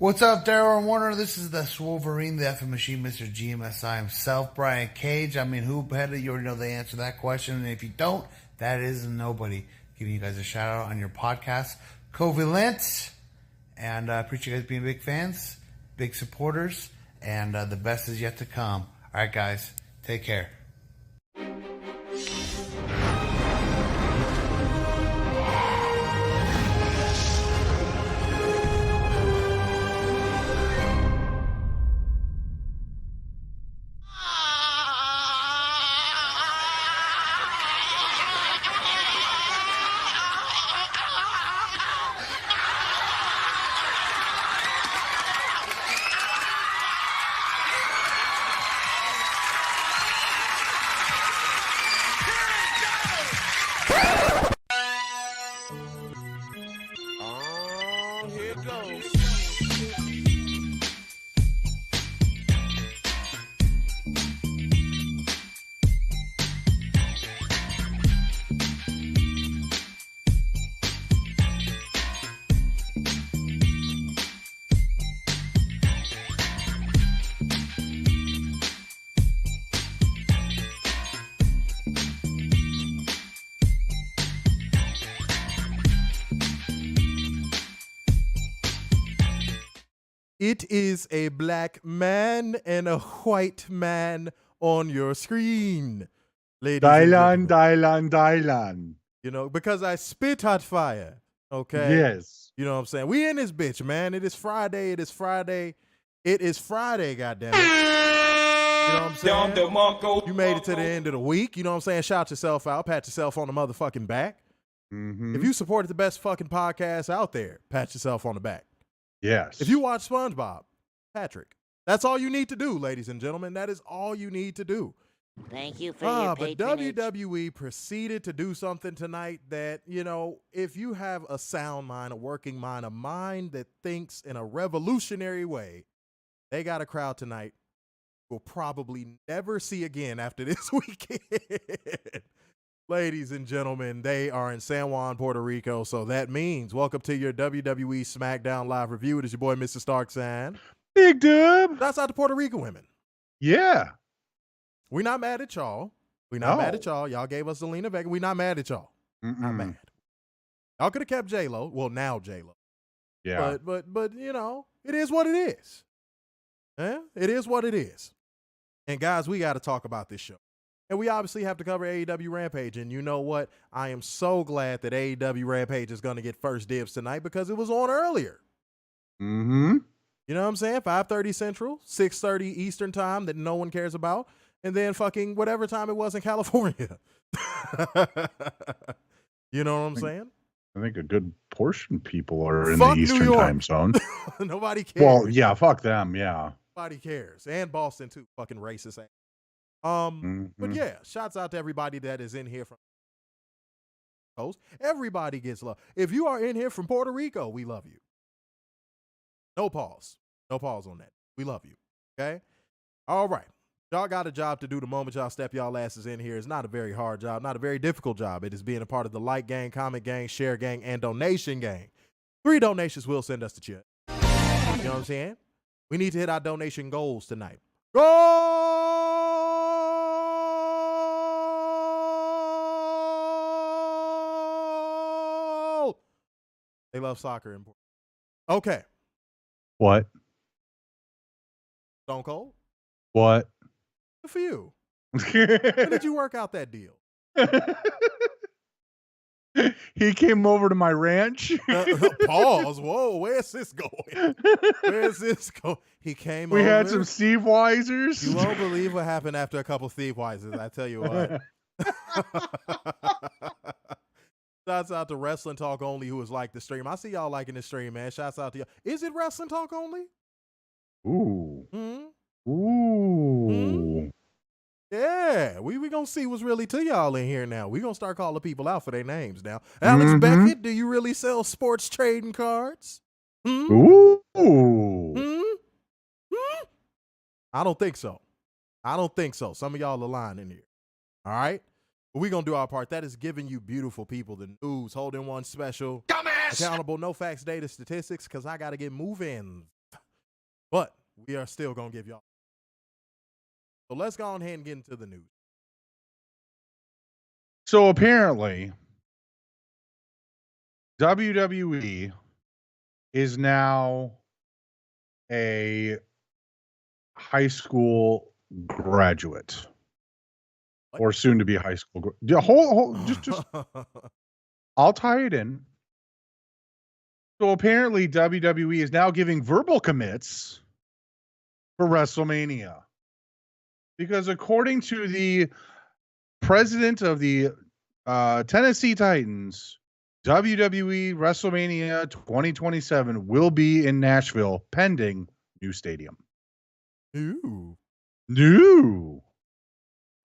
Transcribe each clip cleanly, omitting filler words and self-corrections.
What's up, Daryl and Warner? This is the Swolverine, the effing machine, Mr. GMSI himself, Brian Cage. I mean, who better? You already know the answer to that question. And if you don't, that is nobody. Giving you guys a shout out on your podcast, Covalent. And I appreciate you guys being big fans, big supporters, and the best is yet to come. All right, guys, take care. It is a black man and a white man on your screen, ladies and gentlemen. Dylan. You know, because I spit hot fire, okay? Yes. You know what I'm saying? We in this bitch, man. It is Friday, goddammit. You know what I'm saying? You made it to the end of the week. You know what I'm saying? Shout yourself out. Pat yourself on the motherfucking back. Mm-hmm. If you supported the best fucking podcast out there, pat yourself on the back. Yes. If you watch SpongeBob, Patrick, that's all you need to do, ladies and gentlemen. That is all you need to do. Thank you for your patronage. But WWE proceeded to do something tonight that, you know, if you have a sound mind, a working mind, a mind that thinks in a revolutionary way, they got a crowd tonight we'll probably never see again after this weekend. Ladies and gentlemen, they are in San Juan, Puerto Rico, so that means welcome to your WWE Smackdown live review. It is your boy, Mr. Starksan. Big Dub. That's out to Puerto Rico women. Yeah. We're not mad at y'all. We're not mad at y'all. Y'all gave us the Lena Vega. We're not mad at y'all. Not mad. Y'all could have kept J-Lo. Well, now J-Lo. Yeah. But you know, it is what it is. It is what it is. And guys, we got to talk about this show. And we obviously have to cover AEW Rampage. And you know what? I am so glad that AEW Rampage is going to get first dibs tonight because it was on earlier. Mm-hmm. You know what I'm saying? 5:30 Central, 6:30 Eastern time that no one cares about. And then fucking whatever time it was in California. You know what I'm saying? I think a good portion of people are in Fuck the New Eastern York. time zone. Nobody cares. Well, yeah, fuck them, yeah. Nobody cares. And Boston too. Fucking racist ass. Mm-hmm. But yeah, shouts out to everybody that is in here from coast. Everybody gets love. If you are in here from Puerto Rico, we love you. No pause. No pause on that. We love you. Okay? All right. Y'all got a job to do the moment y'all step y'all asses in here. It's not a very hard job, not a very difficult job. It is being a part of the like gang, comment gang, share gang, and donation gang. 3 donations will send us to check. You know what I'm saying? We need to hit our donation goals tonight. Goal! They love soccer in Portland. Okay. What? Stone Cold? What? Good for you. When did you work out that deal? He came over to my ranch. Pause. Whoa, where's this going? Where's this going? He came over. We had some Steve Weisers. You won't believe what happened after a couple Steve Weisers, I tell you what. Shouts out to Wrestling Talk Only, who is like the stream. I see y'all liking the stream, man. Shouts out to y'all. Is it Wrestling Talk Only? Ooh. Mm-hmm. Ooh. Mm-hmm. Yeah, we gonna see what's really to y'all in here now. We gonna start calling people out for their names now. Alex Beckett, do you really sell sports trading cards? Ooh. I don't think so. Some of y'all are lying in here. All right? But we gonna do our part. That is giving you beautiful people the news. Holding one special. Dumbass! Accountable, no facts, data, statistics, because I gotta get moving. But we are still going to give y'all. So let's go on ahead and get into the news. So apparently, WWE is now a high school graduate, What? or soon to be high school. Just I'll tie it in. So apparently, WWE is now giving verbal commits for WrestleMania, because according to the president of the Tennessee Titans, WWE WrestleMania 2027 will be in Nashville, pending new stadium. Ooh. New.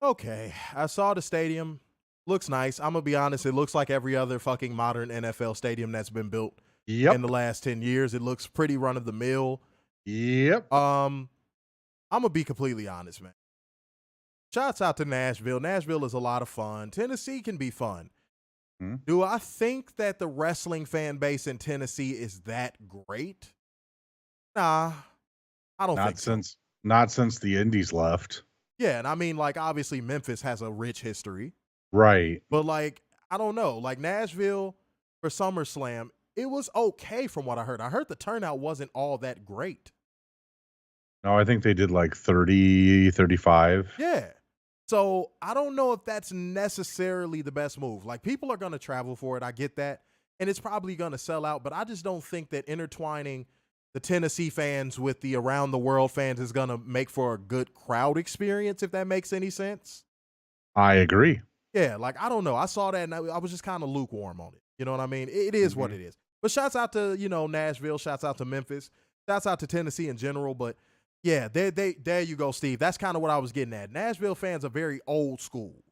Okay, I saw the stadium. Looks nice. I'm going to be honest. It looks like every other fucking modern NFL stadium that's been built in the last 10 years. It looks pretty run of the mill. Yep. I'm going to be completely honest, man. Shouts out to Nashville. Nashville is a lot of fun. Tennessee can be fun. Do I think that the wrestling fan base in Tennessee is that great? Nah, I don't think so. Not since the Indies left. Yeah, and I mean, like, obviously Memphis has a rich history. Right. But, like, I don't know. Like, Nashville for SummerSlam, it was okay from what I heard. I heard the turnout wasn't all that great. No, I think they did like 30, 35. Yeah. So I don't know if that's necessarily the best move. Like, people are going to travel for it. I get that. And it's probably going to sell out. But I just don't think that intertwining the Tennessee fans with the around the world fans is going to make for a good crowd experience, if that makes any sense. I agree. Yeah, like, I don't know. I saw that and I was just kind of lukewarm on it. You know what I mean? It is what it is. But shouts out to, Nashville. Shouts out to Memphis. Shouts out to Tennessee in general. But yeah, there you go, Steve. That's kind of what I was getting at. Nashville fans are very old school.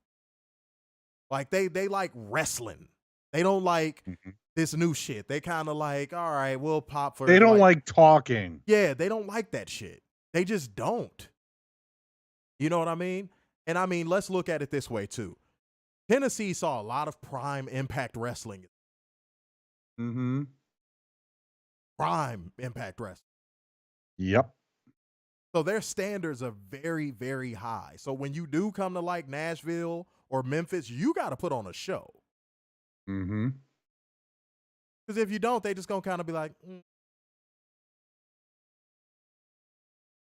Like, they like wrestling. They don't like this new shit. They kind of like, all right, we'll pop for. They don't like talking. Yeah, they don't like that shit. They just don't. You know what I mean? And I mean, let's look at it this way too. Tennessee saw a lot of prime Impact Wrestling. Prime Impact Wrestling. Yep. So their standards are very, very high. So when you do come to like Nashville or Memphis, you got to put on a show. Because if you don't, they just going to kind of be like,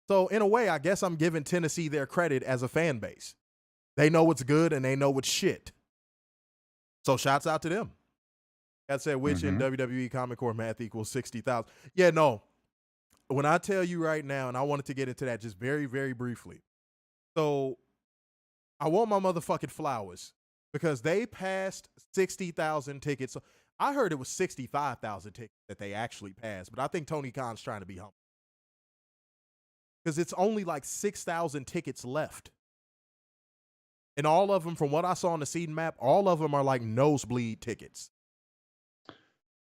So in a way, I guess I'm giving Tennessee their credit as a fan base. They know what's good and they know what's shit. So shouts out to them. That said, which in WWE Comic Core math equals 60,000. Yeah, no. When I tell you right now, and I wanted to get into that just very, very briefly. So I want my motherfucking flowers because they passed 60,000 tickets. I heard it was 65,000 tickets that they actually passed, but I think Tony Khan's trying to be humble. Because it's only like 6,000 tickets left. And all of them, from what I saw on the seating map, all of them are like nosebleed tickets.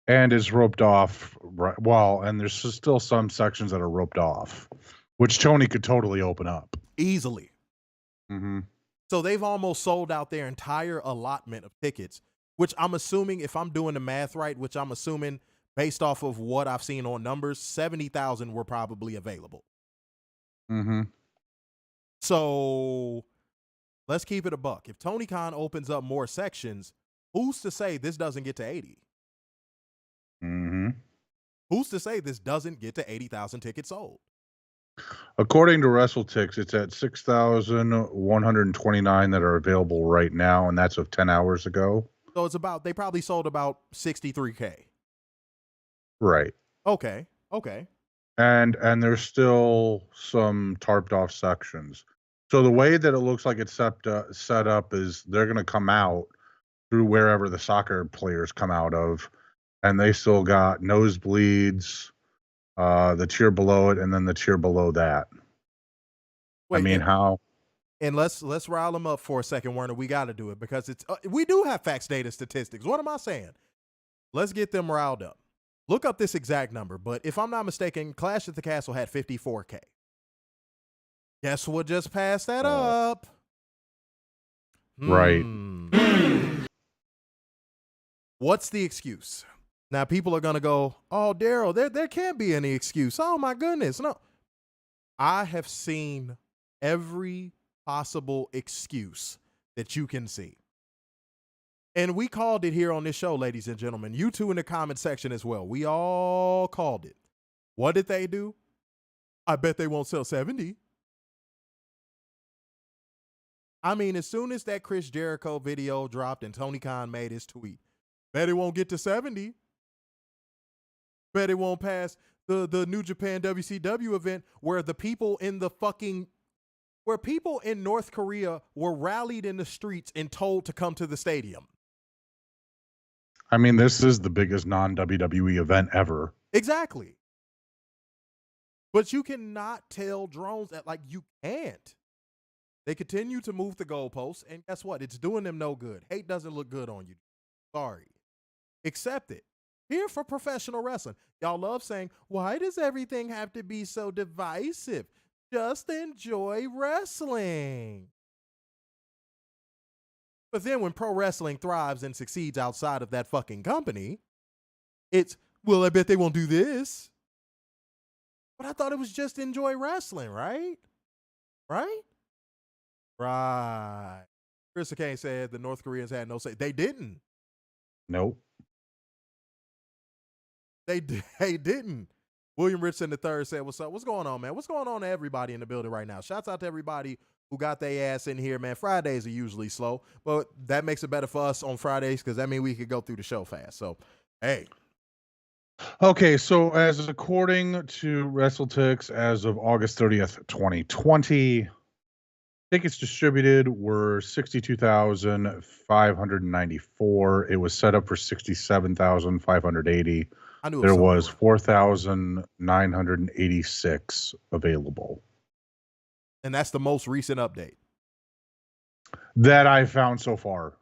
And it's roped off. Well, and there's still some sections that are roped off, which Tony could totally open up. Easily. So they've almost sold out their entire allotment of tickets, which I'm assuming, if I'm doing the math right, which I'm assuming based off of what I've seen on numbers, 70,000 were probably available. So let's keep it a buck. If Tony Khan opens up more sections, who's to say this doesn't get to 80? Who's to say this doesn't get to 80,000 tickets sold? According to WrestleTix, it's at 6,129 that are available right now, and that's of 10 hours ago. So it's about, they probably sold about 63K. Right. Okay. And there's still some tarped off sections. So the way that it looks like it's set up is they're going to come out through wherever the soccer players come out of, and they still got nosebleeds, the tier below it, and then the tier below that. Wait, how? And let's rile them up for a second, Werner. We got to do it because it's we do have facts, data, statistics. What am I saying? Let's get them riled up. Look up this exact number, but if I'm not mistaken, Clash at the Castle had 54K. Guess what just passed that up? Right. What's the excuse? Now, people are going to go, oh, Daryl, there can't be any excuse. Oh, my goodness. No. I have seen every possible excuse that you can see. And we called it here on this show, ladies and gentlemen. You two in the comment section as well. We all called it. What did they do? I bet they won't sell 70. I mean, as soon as that Chris Jericho video dropped and Tony Khan made his tweet, bet it won't get to 70. Bet it won't pass the New Japan WCW event where the people in where people in North Korea were rallied in the streets and told to come to the stadium. I mean, this is the biggest non-WWE event ever. Exactly. But you cannot tell drones that, like, you can't. They continue to move the goalposts, and guess what? It's doing them no good. Hate doesn't look good on you. Sorry. Accept it. Here for professional wrestling. Y'all love saying, why does everything have to be so divisive? Just enjoy wrestling. But then when pro wrestling thrives and succeeds outside of that fucking company, it's, well, I bet they won't do this. But I thought it was just enjoy wrestling, right? Right? Right. Chris Kane said the North Koreans had no say. They didn't. Nope. They didn't. William Richardson III said, what's up? What's going on, man? What's going on to everybody in the building right now? Shouts out to everybody who got their ass in here, man. Fridays are usually slow, but that makes it better for us on Fridays because that means we could go through the show fast. So, hey. Okay, so as according to WrestleTix, as of August 30th, 2020, tickets distributed were 62,594. It was set up for 67,580. There was 4,986 available. And that's the most recent update that I found so far.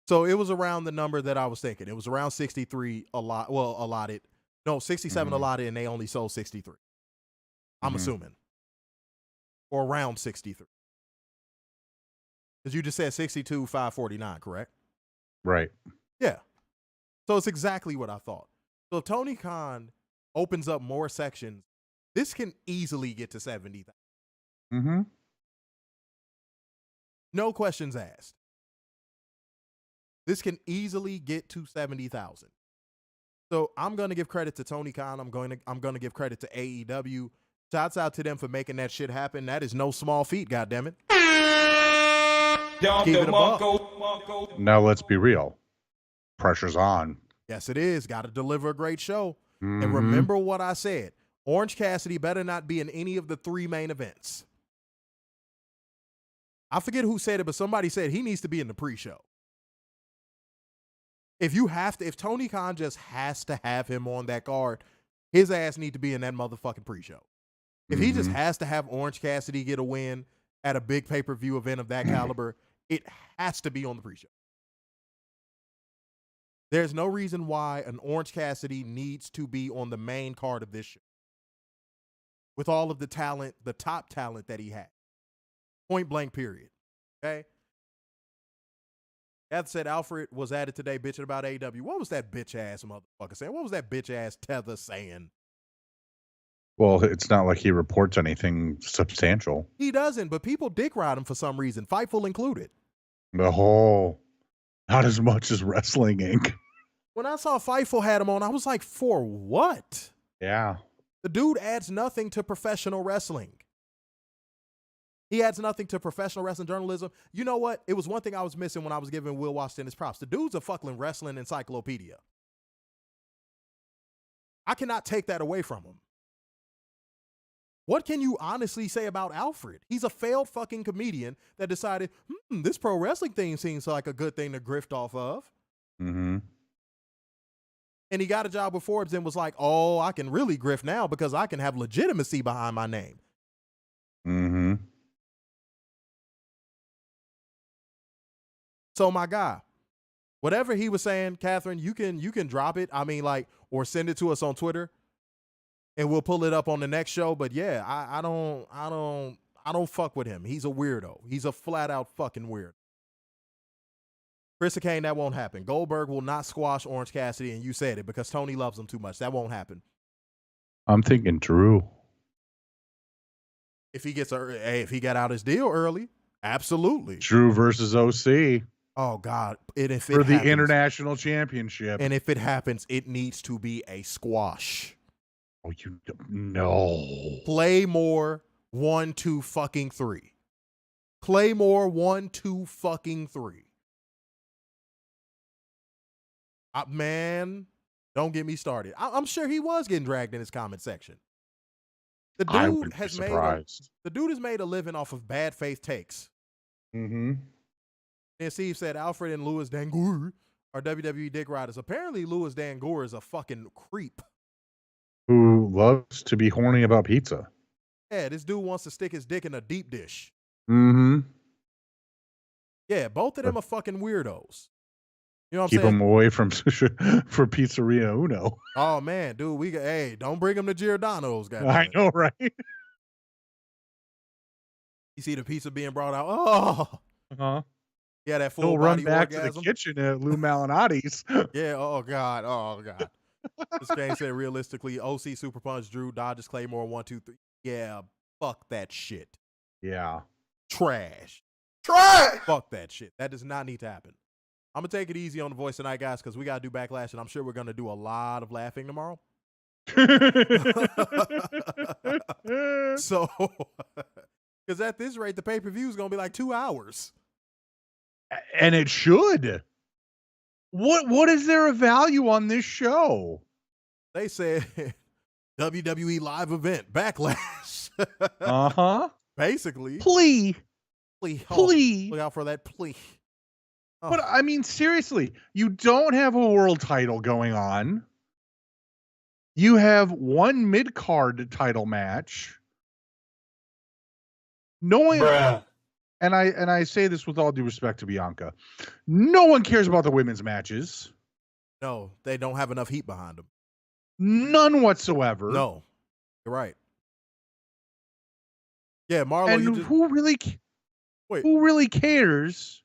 So it was around the number that I was thinking. It was around 63 allotted. No, 67 allotted, and they only sold 63. I'm assuming. Or around 63. Because you just said 62,549, correct? Right. Yeah. So it's exactly what I thought. So if Tony Khan opens up more sections, this can easily get to 70,000. Mm-hmm. No questions asked. This can easily get to 70,000. So I'm going to give credit to Tony Khan. I'm going to give credit to AEW. Shouts out to them for making that shit happen. That is no small feat, goddammit. Keep it a buck. Now let's be real. Pressure's on. Yes, it is. Got to deliver a great show. And remember what I said. Orange Cassidy better not be in any of the 3 main events. I forget who said it, but somebody said he needs to be in the pre-show. If Tony Khan just has to have him on that card, his ass need to be in that motherfucking pre-show. If he just has to have Orange Cassidy get a win at a big pay-per-view event of that caliber, it has to be on the pre-show. There's no reason why an Orange Cassidy needs to be on the main card of this show. With all of the talent, the top talent that he had. Point blank, period. Okay? As said, Alfred was added today bitching about AEW. What was that bitch-ass motherfucker saying? What was that bitch-ass Tether saying? Well, it's not like he reports anything substantial. He doesn't, but people dick ride him for some reason, Fightful included. The whole, not as much as Wrestling Inc. When I saw Fightful had him on, I was like, for what? Yeah. The dude adds nothing to professional wrestling. He adds nothing to professional wrestling journalism. You know what? It was one thing I was missing when I was giving Will Washington his props. The dude's a fucking wrestling encyclopedia. I cannot take that away from him. What can you honestly say about Alfred? He's a failed fucking comedian that decided, this pro wrestling thing seems like a good thing to grift off of. Mm-hmm. And he got a job with Forbes and was like, oh, I can really grift now because I can have legitimacy behind my name. Mm-hmm. So my guy, whatever he was saying, Catherine, you can drop it. I mean, like, or send it to us on Twitter, and we'll pull it up on the next show. But yeah, I don't fuck with him. He's a weirdo. He's a flat out fucking weirdo. Chris Kane, that won't happen. Goldberg will not squash Orange Cassidy, and you said it because Tony loves him too much. That won't happen. I'm thinking Drew. if he got out his deal early, absolutely. Drew versus OC. Oh God! And if for it the happens, international championship. and if it happens, it needs to be a squash. Oh, you don't know. Claymore 1, 2, fucking 3. Claymore 1, 2, fucking 3. Man, don't get me started. I'm sure he was getting dragged in his comment section. The I dude wouldn't be has surprised. the dude has made a living off of bad faith takes. Mm-hmm. And Steve said Alfred and Louis Dangour are WWE dick riders. Apparently, Louis Dangour is a fucking creep. Who loves to be horny about pizza. Yeah, this dude wants to stick his dick in a deep dish. Mm-hmm. Yeah, both of them are fucking weirdos. You know what I'm Keep saying? them away from for Pizzeria Uno. Oh man, dude, hey, don't bring them to Giordano's, guys. I know, right? You see the pizza being brought out. Oh, Uh-huh. yeah, that full He'll run body back orgasm. to the kitchen at Lou Malinotti's. Yeah. Oh God. This game said realistically, OC Super Punch Drew dodges Claymore 1, 2, 3. Yeah, fuck that shit. Yeah. Trash. Fuck that shit. That does not need to happen. I'm gonna take it easy on the voice tonight, guys, because we gotta do Backlash, and I'm sure we're gonna do a lot of laughing tomorrow. So, because at this rate, the pay-per-view is gonna be like 2 hours. And it should. What is there of value on this show? They said WWE live event Backlash. Uh-huh. Basically. Plea. Plea. Look out for that plea. Oh. But I mean, seriously, you don't have a world title going on. You have one mid-card title match. No one, and I say this with all due respect to Bianca, no one cares about the women's matches. No, they don't have enough heat behind them. None whatsoever. No, you're right. Yeah, Marlo. And who really cares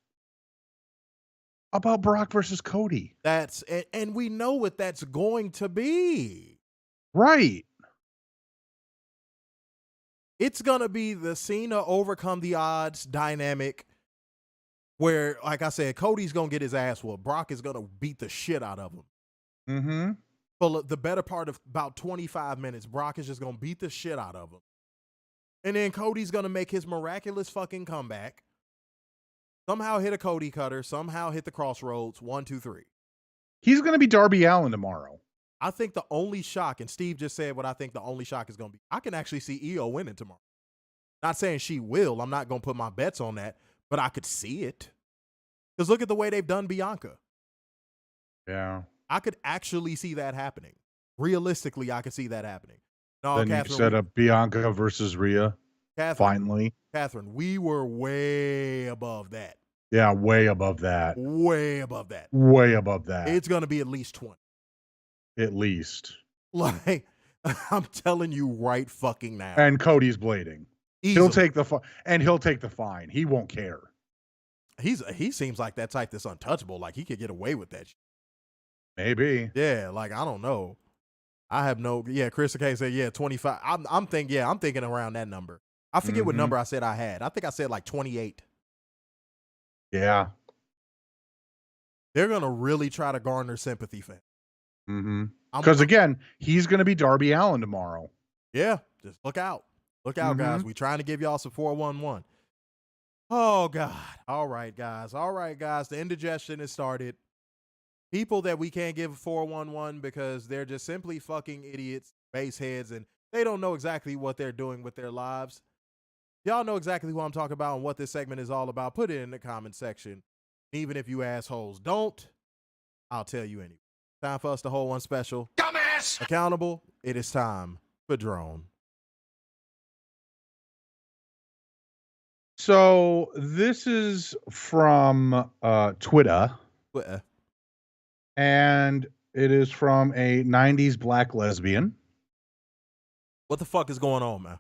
about Brock versus Cody? And we know what that's going to be. Right. It's going to be the Cena overcome the odds dynamic where, like I said, Cody's going to get his ass whooped. Brock is going to beat the shit out of him. Mm-hmm. For the better part of about 25 minutes, Brock is just going to beat the shit out of him. And then Cody's going to make his miraculous fucking comeback. Somehow hit a Cody cutter. Somehow hit the crossroads. 1, 2, 3. He's going to be Darby Allin tomorrow. I think the only shock, and Steve just said what I think the only shock is going to be, I can actually see Io winning tomorrow. Not saying she will. I'm not going to put my bets on that, but I could see it. Because look at the way they've done Bianca. Yeah. I could actually see that happening. Realistically, I could see that happening. No, Then Catherine, you set up Bianca versus Rhea. Finally. Catherine, we were way above that. Yeah, way above that. Way above that. Way above that. It's going to be at least 20. At least. Like, I'm telling you right fucking now. And Cody's blading. Easily. He'll take the fine. He won't care. He seems like that type that's untouchable. Like he could get away with that shit. Maybe. Yeah, like I don't know. I have no. Yeah, Chris K said 25. I'm thinking around that number. I forget what number I said I had. I think I said like 28. Yeah. They're gonna really try to garner sympathy for him. Mm-hmm. Because again, he's gonna be Darby Allin tomorrow. Yeah, just look out. Look out, guys. We trying to give y'all some 411. Oh God. All right, guys. The indigestion has started. People that we can't give 411 because they're just simply fucking idiots, baseheads, and they don't know exactly what they're doing with their lives. Y'all know exactly who I'm talking about and what this segment is all about. Put it in the comment section. Even if you assholes don't, I'll tell you anyway. Time for us to hold one special. Dumbass! Accountable. It is time for Drone. So this is from Twitter. And it is from a 90s black lesbian. What the fuck is going on, man?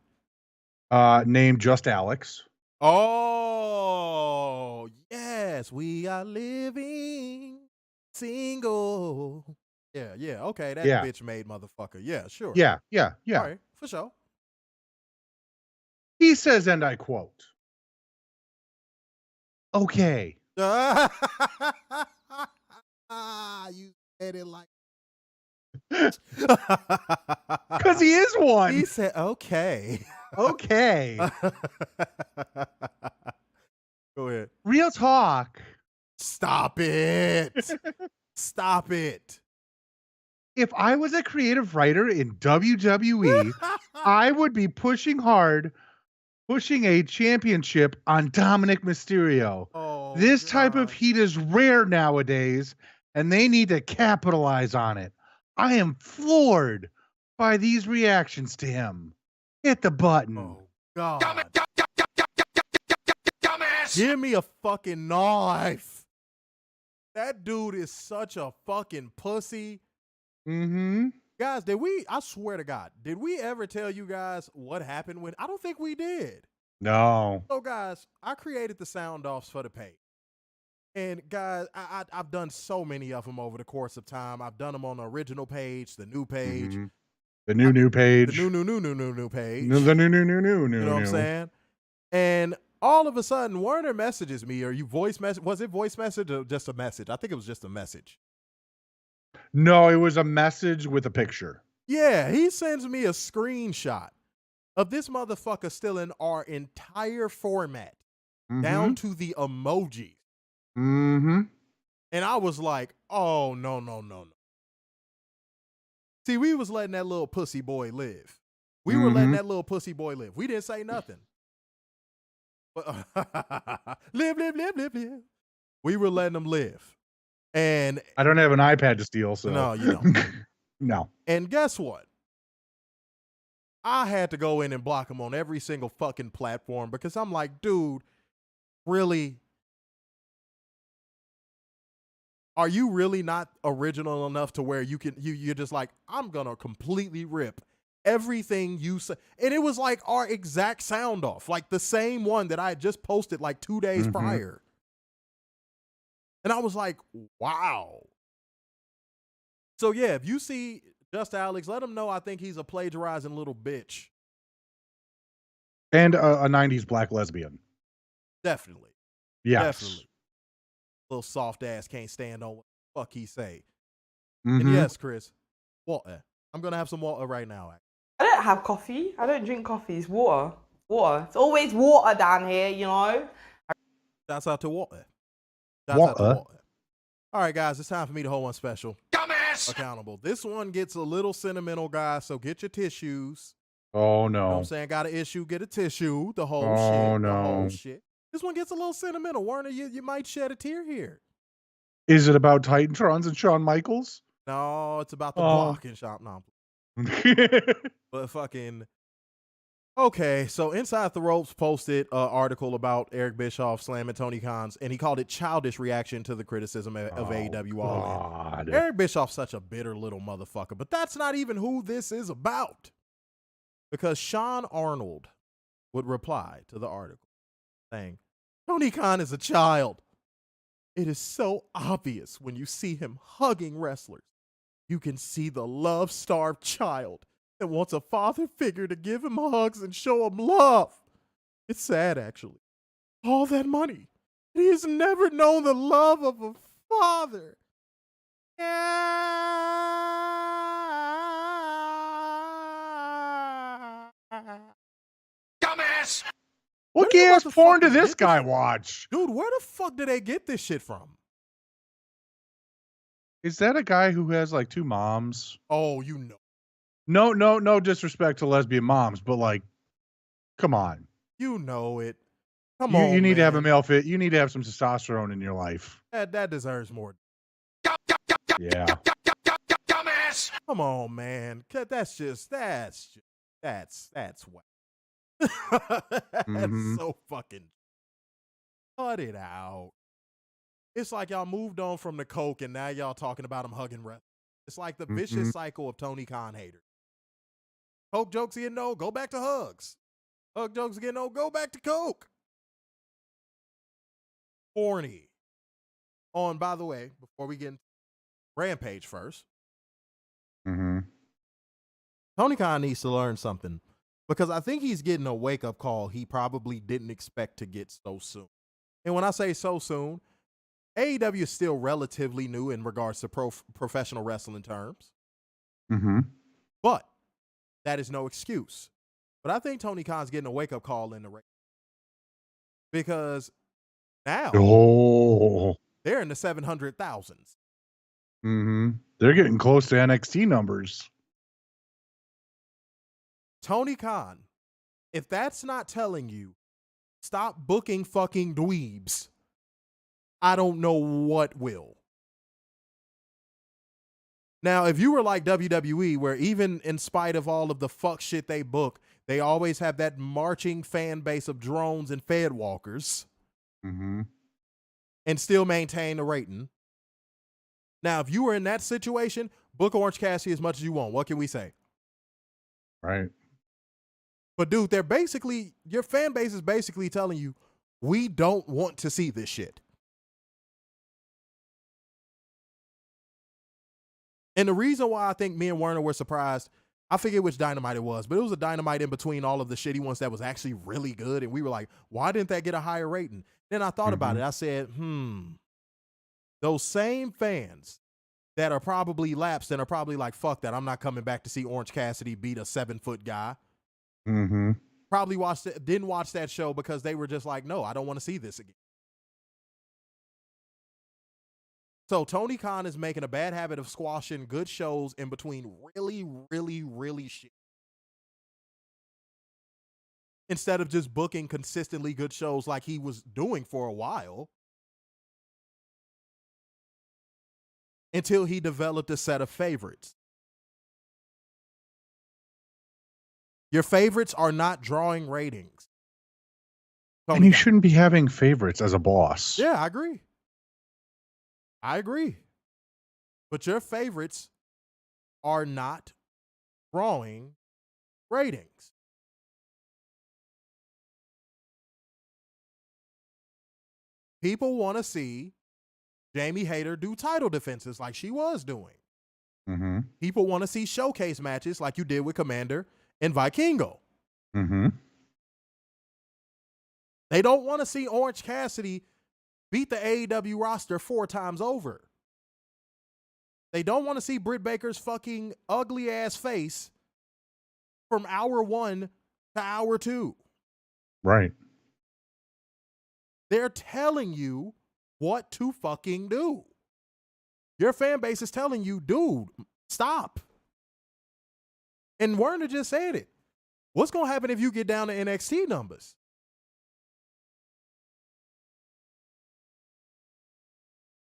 Named Just Alex. Oh, yes. We are living single. Yeah. Okay, that bitch made motherfucker. Yeah, sure. Yeah. All right, for sure. He says, and I quote, "Okay." You said it like Because he is one. He said, okay. Okay. Go ahead. Real talk. Stop it. Stop it. If I was a creative writer in WWE, I would be pushing hard, pushing a championship on Dominic Mysterio. Oh, This God. type of heat is rare nowadays, and they need to capitalize on it. I am floored by these reactions to him. Hit the button. Oh, God. Give me a fucking knife. That dude is such a fucking pussy. Mm-hmm. Guys, I swear to God, did we ever tell you guys what happened I don't think we did. No. So, guys, I created the sound offs for the page. And, guys, I've done so many of them over the course of time. I've done them on the original page, the new page. Mm-hmm. The new page. The new page. The new. You know what I'm saying? And all of a sudden, Werner messages me, or you voice message. Was it voice message or just a message? I think it was just a message. No, it was a message with a picture. Yeah, he sends me a screenshot of this motherfucker still in our entire format, down to the emojis. Mm-hmm. And I was like, oh, no. See, we was letting that little pussy boy live. We were letting that little pussy boy live. We didn't say nothing. But live. We were letting him live. And I don't have an iPad to steal, so. No, you don't. No. And guess what? I had to go in and block him on every single fucking platform because I'm like, dude, really? Are you really not original enough to where you're just like, I'm gonna completely rip everything you say? And it was like our exact sound off, like the same one that I had just posted like 2 days prior. And I was like, wow. So yeah, if you see Just Alex, let him know I think he's a plagiarizing little bitch. And a 90s black lesbian. Definitely. Yes. Definitely. Little soft ass can't stand on what the fuck he say. And yes, Chris, water. I'm going to have some water right now. I don't have coffee. I don't drink coffee. It's water. Water. It's always water down here, you know? Shouts out to water. Shouts out to water. All right, guys, it's time for me to hold one special. Dumbass! Accountable. This one gets a little sentimental, guys, so get your tissues. Oh, no. You know what I'm saying? Got an issue, get a tissue. The whole shit. Oh, no. The whole shit. This one gets a little sentimental. Werner, you might shed a tear here. Is it about Titantrons and Shawn Michaels? No, it's about the blocking shop. No. But fucking... Okay, so Inside the Ropes posted an article about Eric Bischoff slamming Tony Khan's, and he called it childish reaction to the criticism of AEW All In. Eric Bischoff's such a bitter little motherfucker, but that's not even who this is about. Because Sean Arnold would reply to the article saying, Tony Khan is a child. It is so obvious when you see him hugging wrestlers. You can see the love-starved child that wants a father figure to give him hugs and show him love. It's sad, actually. All that money. He has never known the love of a father. Dumbass! What gay ass porn did this guy watch? Dude, where the fuck did they get this shit from? Is that a guy who has like 2 moms? Oh, you know. No disrespect to lesbian moms, but like, come on. You know it. Come on, you need to have a male fit. You need to have some testosterone in your life. That deserves more. Yeah. Dumbass. Come on, man. That's whack. That's so fucking. Cut it out. It's like y'all moved on from the coke and now y'all talking about him hugging wrestlers. It's like the vicious cycle of Tony Khan haters. Coke jokes getting old, go back to hugs. Hug jokes getting old, go back to coke. Horny. On, by the way, before we get into Rampage first. Tony Khan needs to learn something because I think he's getting a wake-up call he probably didn't expect to get so soon. And when I say so soon, AEW is still relatively new in regards to professional wrestling terms. Mm-hmm. But that is no excuse. But I think Tony Khan's getting a wake-up call in the ring. Because now they're in the 700,000s. Mm-hmm. They're getting close to NXT numbers. Tony Khan, if that's not telling you, stop booking fucking dweebs, I don't know what will. Now, if you were like WWE, where even in spite of all of the fuck shit they book, they always have that marching fan base of drones and fed walkers, mm-hmm. and still maintain a rating. Now, if you were in that situation, book Orange Cassidy as much as you want. What can we say? Right. But dude, they're basically, your fan base is basically telling you, we don't want to see this shit. And the reason why I think me and Werner were surprised, I forget which Dynamite it was, but it was a Dynamite in between all of the shitty ones that was actually really good. And we were like, why didn't that get a higher rating? Then I thought about it. I said, those same fans that are probably lapsed and are probably like, fuck that, I'm not coming back to see Orange Cassidy beat a 7-foot guy. Mm-hmm. Probably didn't watch that show because they were just like, no, I don't want to see this again. So Tony Khan is making a bad habit of squashing good shows in between really, really, really shit. Instead of just booking consistently good shows like he was doing for a while. Until he developed a set of favorites. Your favorites are not drawing ratings. And you shouldn't be having favorites as a boss. Yeah, I agree. But your favorites are not drawing ratings. People want to see Jamie Hayter do title defenses like she was doing. Mm-hmm. People want to see showcase matches like you did with Commander and Vikingo. Mm-hmm. They don't want to see Orange Cassidy beat the AEW roster 4 times over. They don't want to see Britt Baker's fucking ugly ass face from hour 1 to hour 2. Right. They're telling you what to fucking do. Your fan base is telling you, dude, stop. And Werner just said it. What's going to happen if you get down to NXT numbers?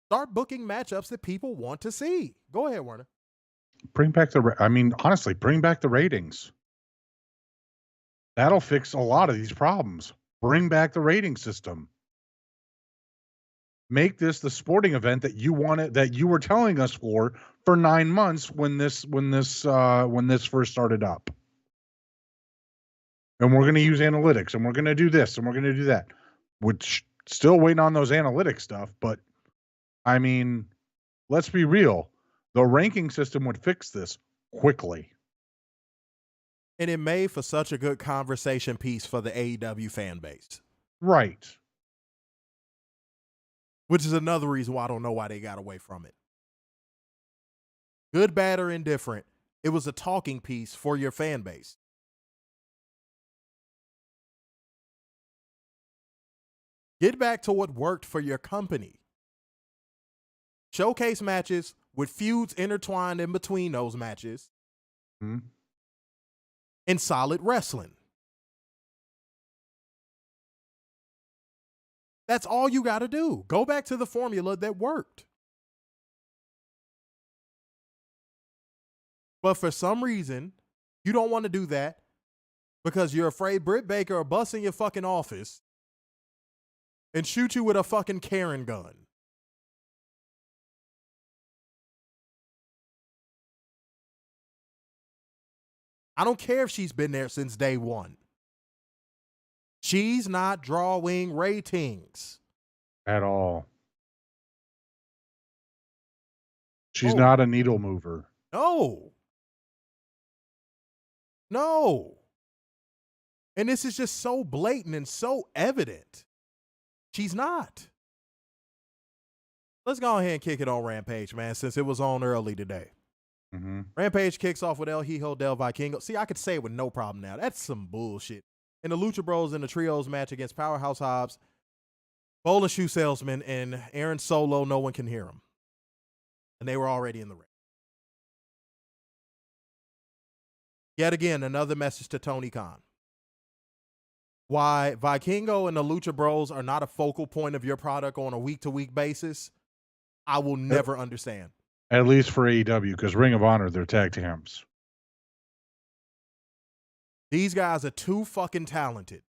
Start booking matchups that people want to see. Go ahead, Werner. Bring back honestly, bring back the ratings. That'll fix a lot of these problems. Bring back the rating system. Make this the sporting event that you wanted, that you were telling us for 9 months when this first started up. And we're going to use analytics, and we're going to do this, and we're going to do that. Which, still waiting on those analytics stuff, but I mean, let's be real. The ranking system would fix this quickly. And it made for such a good conversation piece for the AEW fan base. Right. Which is another reason why I don't know why they got away from it. Good, bad, or indifferent, it was a talking piece for your fan base. Get back to what worked for your company. Showcase matches with feuds intertwined in between those matches. Mm-hmm. And solid wrestling. That's all you got to do. Go back to the formula that worked. But for some reason, you don't want to do that because you're afraid Britt Baker will bust in your fucking office and shoot you with a fucking Karen gun. I don't care if she's been there since day one. She's not drawing ratings. At all. She's not a needle mover. No. And this is just so blatant and so evident. She's not. Let's go ahead and kick it on Rampage, man, since it was on early today. Mm-hmm. Rampage kicks off with El Hijo del Vikingo. See, I could say it with no problem now. That's some bullshit. In the Lucha Bros in the Trios match against Powerhouse Hobbs, Bowling Shoe Salesman, and Aaron Solo, no one can hear him. And they were already in the ring. Yet again, another message to Tony Khan. Why Vikingo and the Lucha Bros are not a focal point of your product on a week-to-week basis, I will never understand. At least for AEW, because Ring of Honor, they're tag teams. These guys are too fucking talented.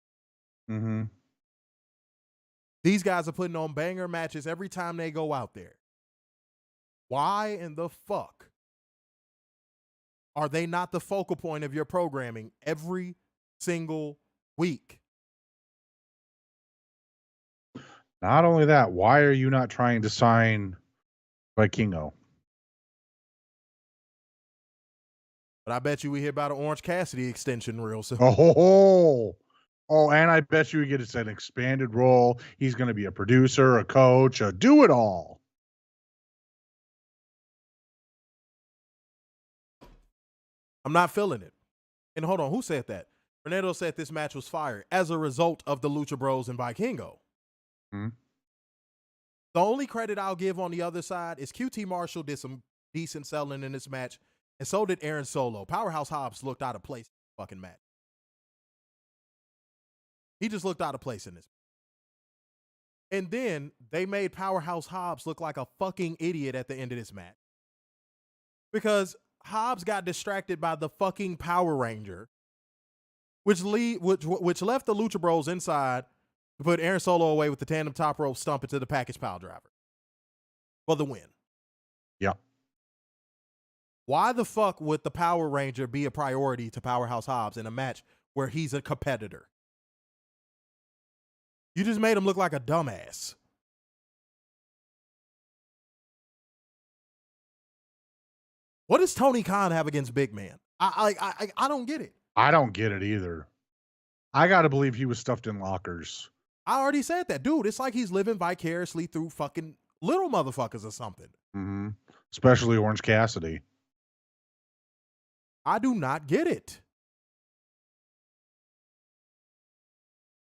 Mm-hmm. These guys are putting on banger matches every time they go out there. Why in the fuck are they not the focal point of your programming every single week? Not only that, why are you not trying to sign Vikingo? But I bet you we hear about an Orange Cassidy extension real soon. Oh, and I bet you he gets an expanded role. He's going to be a producer, a coach, a do it all. I'm not feeling it. And hold on, who said that? Fernando said this match was fire as a result of the Lucha Bros and Vikingo. Hmm. The only credit I'll give on the other side is QT Marshall did some decent selling in this match, and so did Aaron Solo. Powerhouse Hobbs looked out of place in the fucking match. He just looked out of place in this. And then they made Powerhouse Hobbs look like a fucking idiot at the end of this match. Because Hobbs got distracted by the fucking Power Ranger, which left the Lucha Bros inside to put Aaron Solo away with the tandem top rope stump into the package pile driver for the win. Yeah. Why the fuck would the Power Ranger be a priority to Powerhouse Hobbs in a match where he's a competitor? You just made him look like a dumbass. What does Tony Khan have against big man? I don't get it. I don't get it either. I got to believe he was stuffed in lockers. I already said that. Dude, it's like he's living vicariously through fucking little motherfuckers or something. Mm-hmm. Especially Orange Cassidy. I do not get it.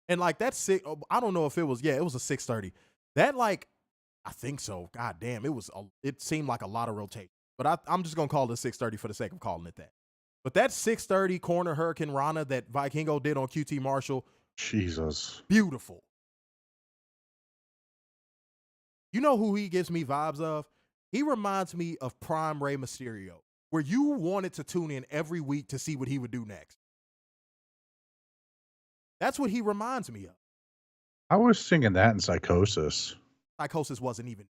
And like that's sick. I don't know if it was, it was a 6:30. That like, I think so. God damn, it seemed like a lot of rotation. But I'm just going to call it 6:30 for the sake of calling it that. But that 6:30 corner Hurricane Rana that Vikingo did on QT Marshall. Jesus. Beautiful. You know who he gives me vibes of? He reminds me of Prime Rey Mysterio, where you wanted to tune in every week to see what he would do next. That's what he reminds me of. I was singing that in Psychosis. Psychosis wasn't even.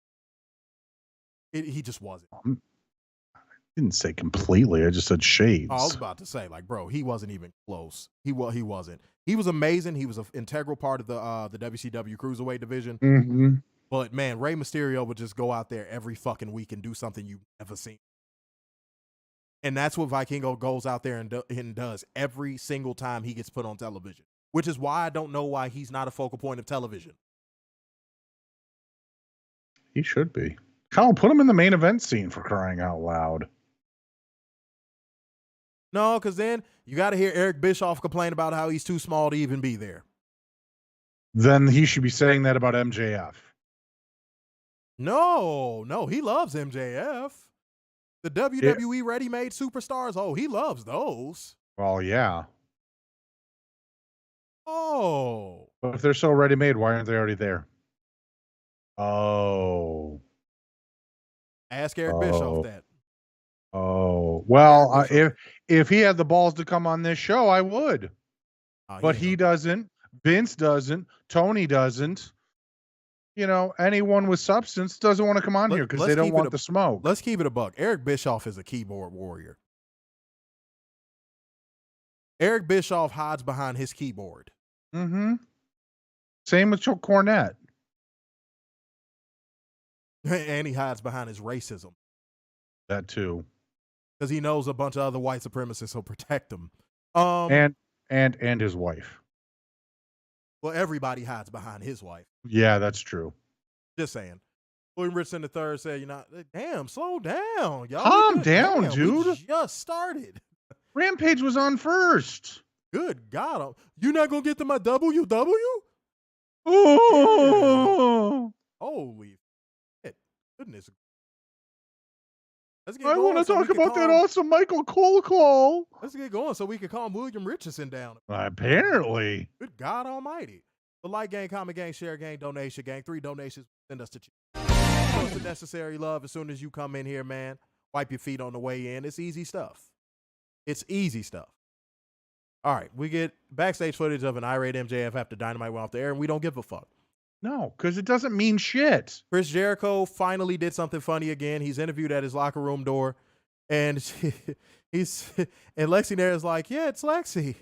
He just wasn't. I didn't say completely. I just said shades. I was about to say, like, bro, he wasn't even close. He wasn't. He was amazing. He was an integral part of the WCW Cruiserweight division. Mm-hmm. But, man, Rey Mysterio would just go out there every fucking week and do something you've never seen. And that's what Vikingo goes out there and does every single time he gets put on television, which is why I don't know why he's not a focal point of television. He should be. Hell, put him in the main event scene for crying out loud. No, because then you got to hear Eric Bischoff complain about how he's too small to even be there. Then he should be saying that about MJF. No, he loves MJF. The WWE ready-made superstars, he loves those. Well, yeah. Oh. But if they're so ready-made, why aren't they already there? Oh. Ask Eric Bischoff that. Oh. Well, if he had the balls to come on this show, I would. But he doesn't. Vince doesn't. Tony doesn't. You know, anyone with substance doesn't want to come on here because they don't want the smoke. Let's keep it a buck. Eric Bischoff is a keyboard warrior. Eric Bischoff hides behind his keyboard. Mm-hmm. Same with Chuck Cornette. And he hides behind his racism. That too. Because he knows a bunch of other white supremacists will protect him. And his wife. Well, everybody hides behind his wife. Yeah, that's true. Just saying. William Richardson III said, "You're not. Damn, slow down, y'all. Calm down, Damn, dude. We just started. Rampage was on first. Good God, you not gonna get to my WW? Oh, Holy shit! Goodness. Let's get I going want to so we talk can about that calm- awesome Michael Cole call. Let's get going so we can calm William Richardson down. Apparently. Good God Almighty. The like gang, comment gang, share gang, donation gang. 3 donations. Send us to the necessary love as soon as you come in here, man. Wipe your feet on the way in. It's easy stuff. It's easy stuff. All right, we get backstage footage of an irate MJF after Dynamite went off the air, and we don't give a fuck. No, because it doesn't mean shit. Chris Jericho finally did something funny again. He's interviewed at his locker room door, and and Lexi there is like, "Yeah, it's Lexi,"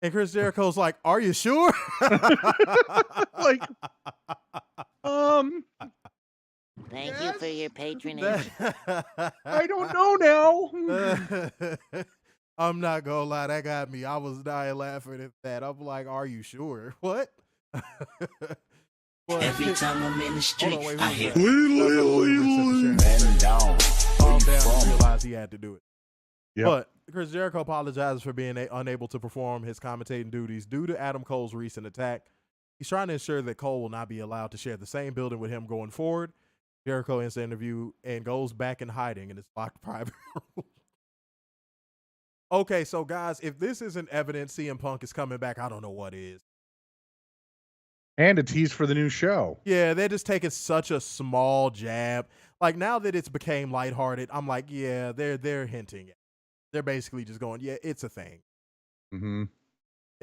and Chris Jericho's like, "Are you sure?" Like, Thank Yes. you for your patronage. I don't know now. I'm not gonna lie, that got me. I was dying laughing at that. I'm like, "Are you sure?" What? Every time I'm in the street, I hear man down. Realized he had to do it. Yep. But Chris Jericho apologizes for being unable to perform his commentating duties due to Adam Cole's recent attack. He's trying to ensure that Cole will not be allowed to share the same building with him going forward. Jericho ends the interview and goes back in hiding in his locked private room. Okay, so guys, if this isn't evidence CM Punk is coming back, I don't know what is. And a tease for the new show. Yeah, they're just taking such a small jab. Like, now that it's became lighthearted, I'm like, yeah, they're hinting. They're basically just going, yeah, it's a thing. Mm-hmm.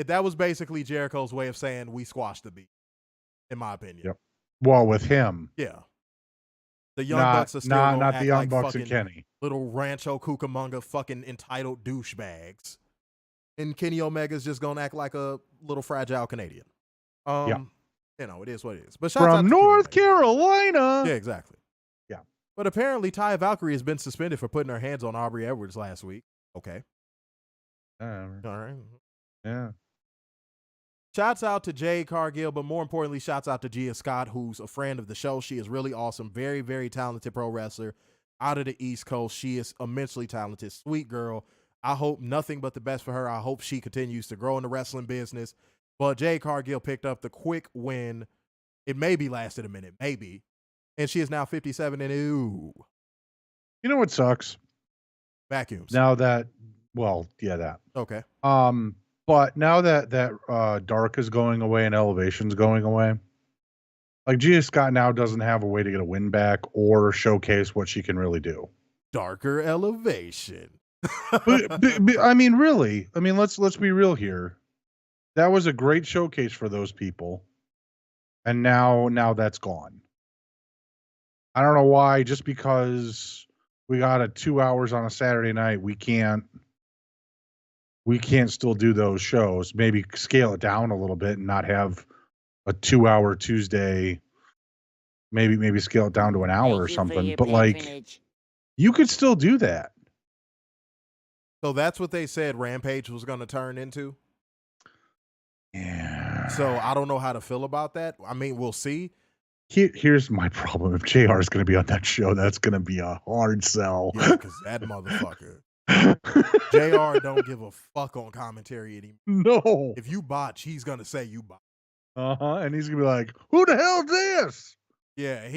That was basically Jericho's way of saying we squashed the beat, in my opinion. Yep. Well, with him. Yeah. The Young Bucks are still gonna not act the Young like Bucks and fucking Kenny. little Rancho Cucamonga fucking entitled douchebags. And Kenny Omega's just going to act like a little fragile Canadian. Yeah. You know, it is what it is. But shouts out From to North Kenny Omega. Carolina. Yeah, exactly. Yeah. But apparently Taya Valkyrie has been suspended for putting her hands on Aubrey Edwards last week. Okay. All right. Yeah. Shouts out to Jade Cargill, but more importantly, shouts out to Gia Scott, who's a friend of the show. She is really awesome. Very, very talented pro wrestler out of the East Coast. She is immensely talented. Sweet girl. I hope nothing but the best for her. I hope she continues to grow in the wrestling business. But Jade Cargill picked up the quick win. It maybe lasted a minute, maybe. And she is now 57 and ooh. You know what sucks? Vacuums. Now that, well, yeah, that. Okay. But now that Dark is going away and Elevation's going away, like Gia Scott now doesn't have a way to get a win back or showcase what she can really do. Darker Elevation. but, I mean, really, I mean, let's be real here. That was a great showcase for those people, and now that's gone. I don't know why. Just because we got 2 hours on a Saturday night, we can't still do those shows. Maybe scale it down a little bit and not have a 2-hour Tuesday. Maybe scale it down to an hour or something. But like, you could still do that. So that's what they said Rampage was going to turn into? Yeah. So I don't know how to feel about that. I mean, we'll see. Here's my problem. If JR is going to be on that show, that's going to be a hard sell. Yeah, because that motherfucker. JR don't give a fuck on commentary anymore. No. If you botch, he's going to say you botch. And he's going to be like, who the hell's this? Yeah,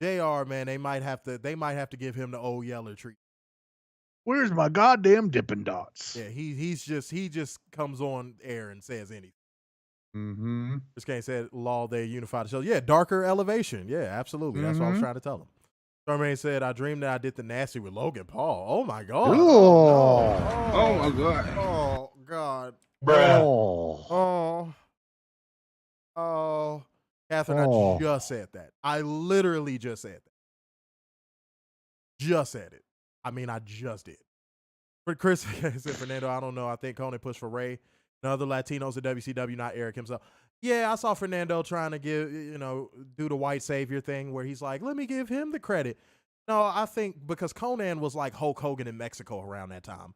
JR, man, they might have to give him the old Yeller treatment. Where's my goddamn Dippin' Dots? Yeah, he just comes on air and says anything. Mm-hmm. This guy said Law Day Unified Show. Yeah, Darker Elevation. Yeah, absolutely. That's what I was trying to tell him. Charmaine said, I dreamed that I did the nasty with Logan Paul. Oh my God. Oh my God. Oh God. Bruh. Oh. Catherine, I just said that. I literally just said that. Just said it. I mean, I just did. But Chris said, Fernando, I don't know. I think Conan pushed for Ray and other Latinos at WCW, not Eric himself. Yeah, I saw Fernando trying to do the white savior thing where he's like, let me give him the credit. No, I think because Conan was like Hulk Hogan in Mexico around that time.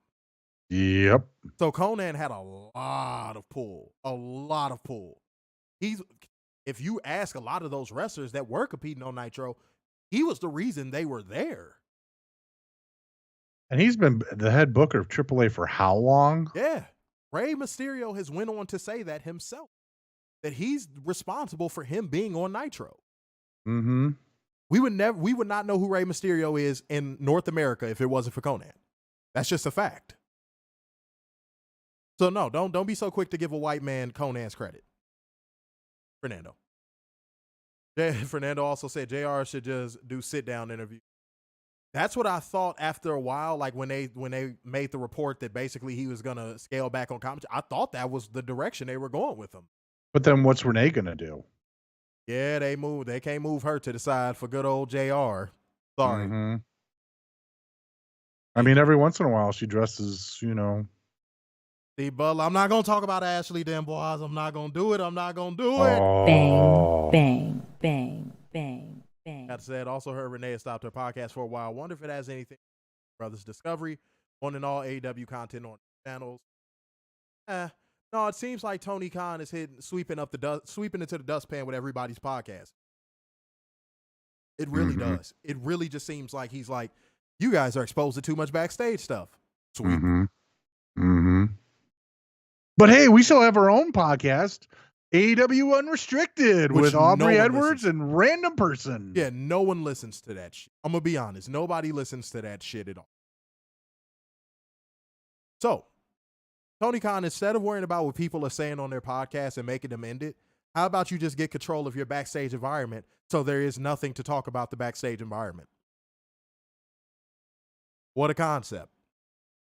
Yep. So Conan had a lot of pull. A lot of pull. If you ask a lot of those wrestlers that were competing on Nitro, he was the reason they were there. And he's been the head booker of AAA for how long? Yeah. Rey Mysterio has went on to say that himself, that he's responsible for him being on Nitro. Mm-hmm. We would not know who Rey Mysterio is in North America if it wasn't for Conan. That's just a fact. So no, don't be so quick to give a white man Conan's credit. Fernando. Fernando also said JR should just do sit-down interview. That's what I thought after a while, like when they made the report that basically he was going to scale back on commentary. I thought that was the direction they were going with him. But then what's Renee going to do? Yeah, they can't move her to the side for good old JR. Sorry. Mm-hmm. I mean, every once in a while she dresses, See, Butler, I'm not going to talk about Ashley D'Amboise. I'm not going to do it. I'm not going to do it. Oh. Bang, bang, bang, bang. That said, also heard Renee has stopped her podcast for a while. Wonder if it has anything to do with Brothers Discovery, on and all AEW content on channels. No, it seems like Tony Khan is sweeping into the dustpan with everybody's podcast. It really does. It really just seems like he's like, you guys are exposed to too much backstage stuff. Sweep. Mm-hmm. Mm-hmm. But hey, we still have our own podcast, AEW Unrestricted, Which with Aubrey no one Edwards and Random Person. Yeah, no one listens to that shit. I'm going to be honest. Nobody listens to that shit at all. So, Tony Khan, instead of worrying about what people are saying on their podcast and making them end it, how about you just get control of your backstage environment so there is nothing to talk about the backstage environment? What a concept.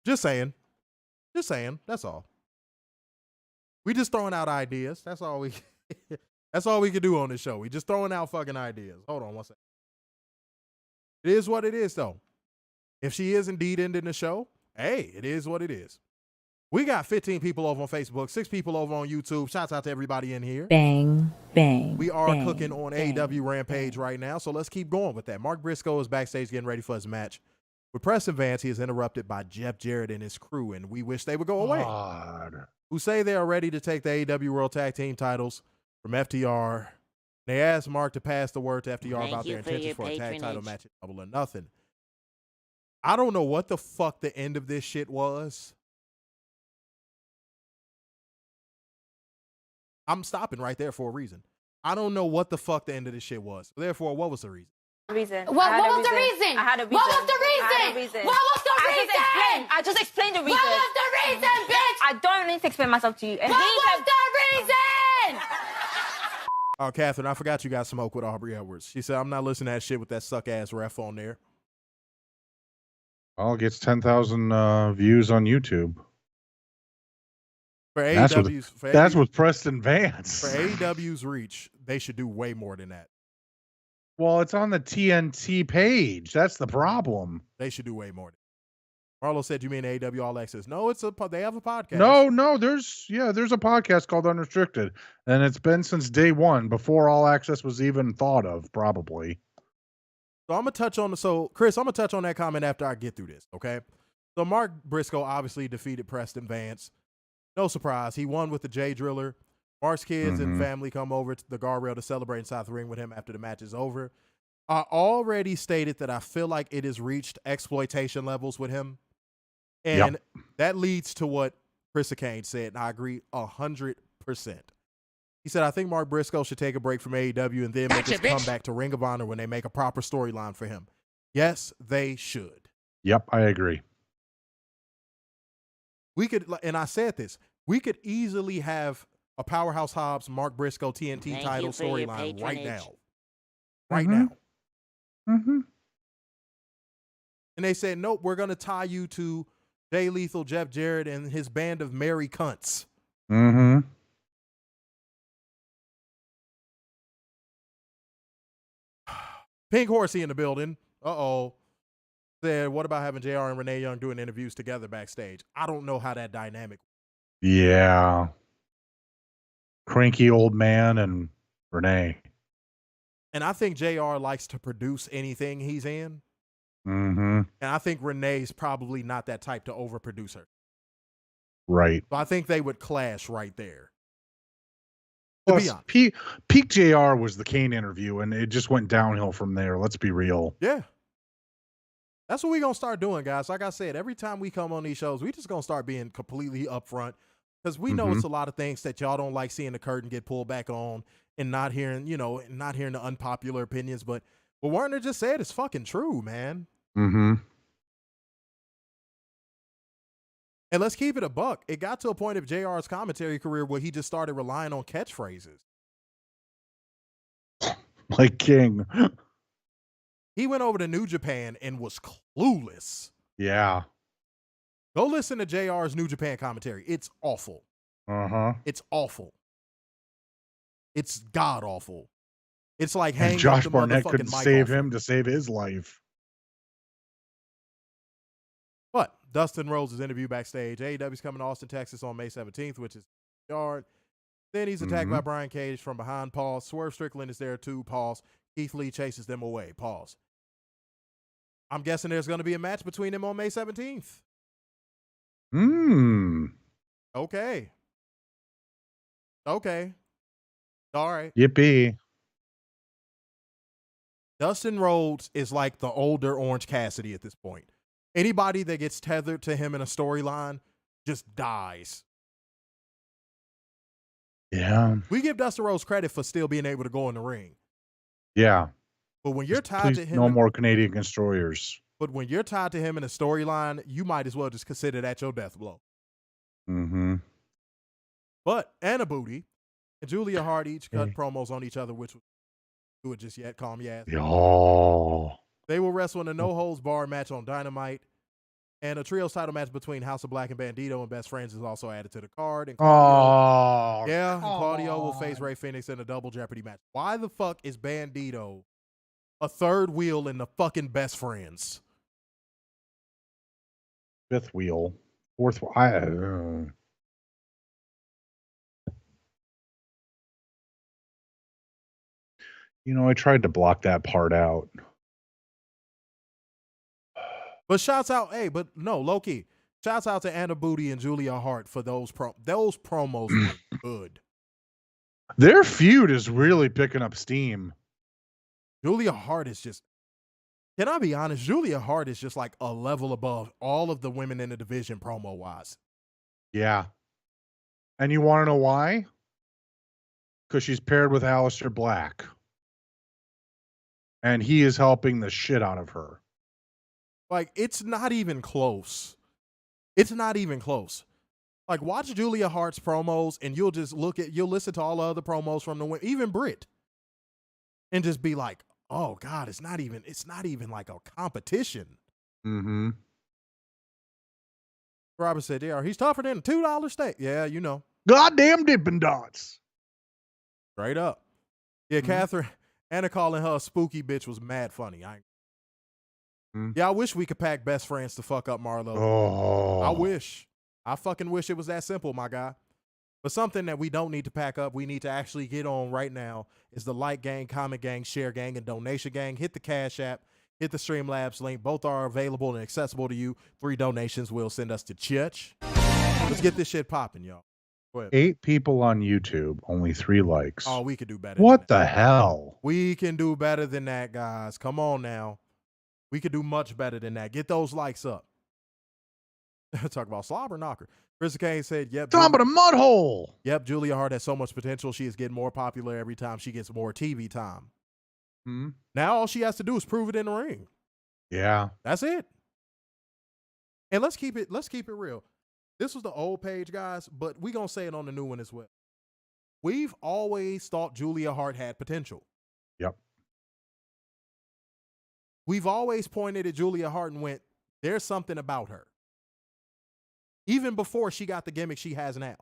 Just saying. Just saying. That's all. We just throwing out ideas. That's all we can do on this show. We just throwing out fucking ideas. Hold on one second. It is what it is, though. If she is indeed ending the show, hey, it is what it is. We got 15 people over on Facebook, 6 people over on YouTube. Shouts out to everybody in here. Bang, bang. We are bang, cooking on bang, AEW Rampage right now, so let's keep going with that. Mark Briscoe is backstage getting ready for his match. With Preston Vance, he is interrupted by Jeff Jarrett and his crew, and we wish they would go away. God. Who say they are ready to take the AEW World Tag Team titles from FTR. They asked Mark to pass the word to FTR about their intentions for a tag title match at Double or Nothing. I don't know what the fuck the end of this shit was. I'm stopping right there for a reason. I don't know what the fuck the end of this shit was. Therefore, what was the reason? What was the reason? I had a reason. What was the reason? I had a reason. What was the reason? I just explained the reason. What was the reason, bitch? I don't need to explain myself to you. And What was the reason? Oh, Catherine, I forgot you got smoke with Aubrey Edwards. She said, I'm not listening to that shit with that suck-ass ref on there. Well, it gets 10,000 views on YouTube. For That's with Preston Vance. For AEW's reach, they should do way more than that. Well, it's on the TNT page. That's the problem. They should do way more. Marlo said, you mean AEW All Access? No, they have a podcast. No, there's a podcast called Unrestricted, and it's been since day one, before All Access was even thought of, probably. So I'm Chris, I'm gonna touch on that comment after I get through this, okay? So Mark Briscoe obviously defeated Preston Vance. No surprise, he won with the J Driller. Mark's kids and family come over to the guardrail to celebrate inside the ring with him after the match is over. I already stated that I feel like it has reached exploitation levels with him. And that leads to what Chris Kane said, and I agree 100%. He said, I think Mark Briscoe should take a break from AEW and then make his comeback to Ring of Honor when they make a proper storyline for him. Yes, they should. Yep, I agree. We could, and I said this, we could easily have a Powerhouse Hobbs, Mark Briscoe TNT title storyline right now. Right now. Mm-hmm. And they said, nope, we're going to tie you to Jay Lethal, Jeff Jarrett, and his band of merry cunts. Mm-hmm. Pink Horsey in the building. Uh-oh. Said, what about having JR and Renee Young doing interviews together backstage? I don't know how that dynamic. Yeah. Cranky old man and Renee. And I think JR likes to produce anything he's in. Mm-hmm. And I think Renee's probably not that type to overproduce her. Right. So I think they would clash right there. To be Plus, honest. peak JR was the Kane interview, and it just went downhill from there. Let's be real. Yeah. That's what we're going to start doing, guys. Like I said, every time we come on these shows, we just going to start being completely upfront because we know it's a lot of things that y'all don't like seeing the curtain get pulled back on and not hearing the unpopular opinions. But what Werner just said is fucking true, man. Mm-hmm. And let's keep it a buck. It got to a point of JR's commentary career where he just started relying on catchphrases. Like King. He went over to New Japan and was clueless. Yeah. Go listen to JR's New Japan commentary. It's awful. Uh-huh. It's awful. It's god awful. It's like hanging And Josh the Barnett motherfucking couldn't mic save off him to save his life. But Dustin Rhodes' interview backstage. AEW's coming to Austin, Texas on May 17th, which is yard. Then he's attacked by Brian Cage from behind. Pause. Swerve Strickland is there too. Pause. Keith Lee chases them away. Pause. I'm guessing there's going to be a match between them on May 17th. Okay. Okay. All right. Yippee. Dustin Rhodes is like the older Orange Cassidy at this point. Anybody that gets tethered to him in a storyline just dies. Yeah. We give Dustin Rhodes credit for still being able to go in the ring. Yeah. But when you're tied Please, to him, no more Canadian destroyers. But when you're tied to him in a storyline, you might as well just consider that your death blow. Mm-hmm. But Anna Booty and Julia Hart each cut promos on each other, which was do it just yet, calm your ass. Oh. They will wrestle in a no-holds-barred match on Dynamite. And a trios title match between House of Black and Bandito and Best Friends is also added to the card. And Claudio will face Rey Fenix in a double Jeopardy match. Why the fuck is Bandito a third wheel in the fucking Best Friends? Fifth wheel. Fourth wheel. I tried to block that part out. But shouts out, low-key. Shouts out to Anna Booty and Julia Hart for those promos were good. Their feud is really picking up steam. Julia Hart is just, can I be honest? Julia Hart is just like a level above all of the women in the division promo-wise. Yeah. And you want to know why? Because she's paired with Aleister Black. And he is helping the shit out of her. Like, it's not even close. It's not even close. Like, watch Julia Hart's promos, and you'll listen to all the other promos from the women, even Britt, and just be like, oh God, it's not even like a competition. Mm-hmm. Robert said, yeah, he's tougher than a $2 steak. Yeah, you know. Goddamn Dippin' Dots. Straight up. Yeah, Catherine, Anna calling her a spooky bitch was mad funny. Yeah, I wish we could pack Best Friends to fuck up Marlo. Oh. I wish. I fucking wish it was that simple, my guy. But something that we don't need to pack up, we need to actually get on right now is the like gang, comment gang, share gang, and donation gang. Hit the Cash App. Hit the Streamlabs link. Both are available and accessible to you. 3 donations will send us to church. Let's get this shit popping, y'all. Go ahead. 8 people on YouTube, only 3 likes. Oh, we could do better. What the hell? We can do better than that, guys. Come on now. We could do much better than that. Get those likes up. Talk about slobber knocker. Chris Kane said, yep. Top of the mud hole. Yep, Julia Hart has so much potential. She is getting more popular every time she gets more TV time. Now all she has to do is prove it in the ring. Yeah. That's it. And let's keep it real. This was the old page, guys, but we're going to say it on the new one as well. We've always thought Julia Hart had potential. Yep. We've always pointed at Julia Hart and went, there's something about her. Even before she got the gimmick she has now.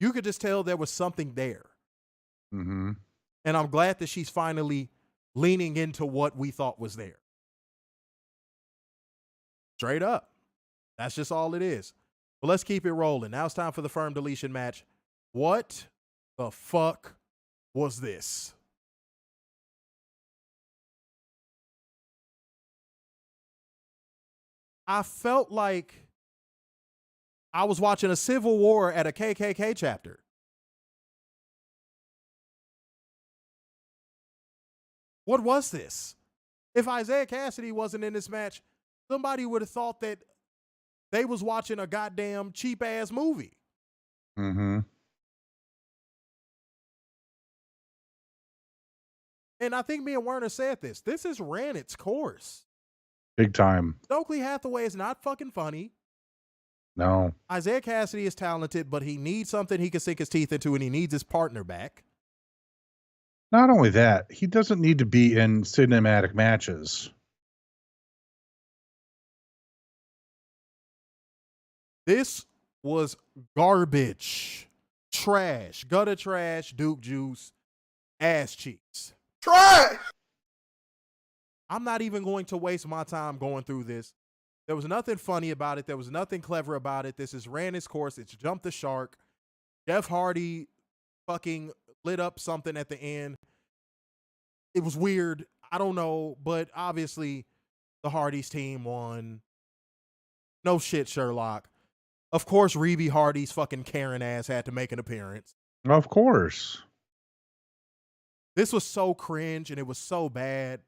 You could just tell there was something there. Mm-hmm. And I'm glad that she's finally leaning into what we thought was there. Straight up. That's just all it is. But let's keep it rolling. Now it's time for the Firm Deletion match. What the fuck was this? I felt like I was watching a civil war at a KKK chapter. What was this? If Isiah Kassidy wasn't in this match, somebody would have thought that they was watching a goddamn cheap-ass movie. Mm-hmm. And I think me and Werner said this. This has ran its course. Big time. Stokely Hathaway is not fucking funny. No. Isiah Kassidy is talented, but he needs something he can sink his teeth into, and he needs his partner back. Not only that, he doesn't need to be in cinematic matches. This was garbage. Trash. Gutter trash, Duke juice, ass cheeks. Trash! I'm not even going to waste my time going through this. There was nothing funny about it. There was nothing clever about it. This has ran its course. It's jumped the shark. Jeff Hardy fucking lit up something at the end. It was weird. I don't know, but obviously the Hardys team won. No shit, Sherlock. Of course, Reby Hardy's fucking Karen ass had to make an appearance. Of course. This was so cringe and it was so bad.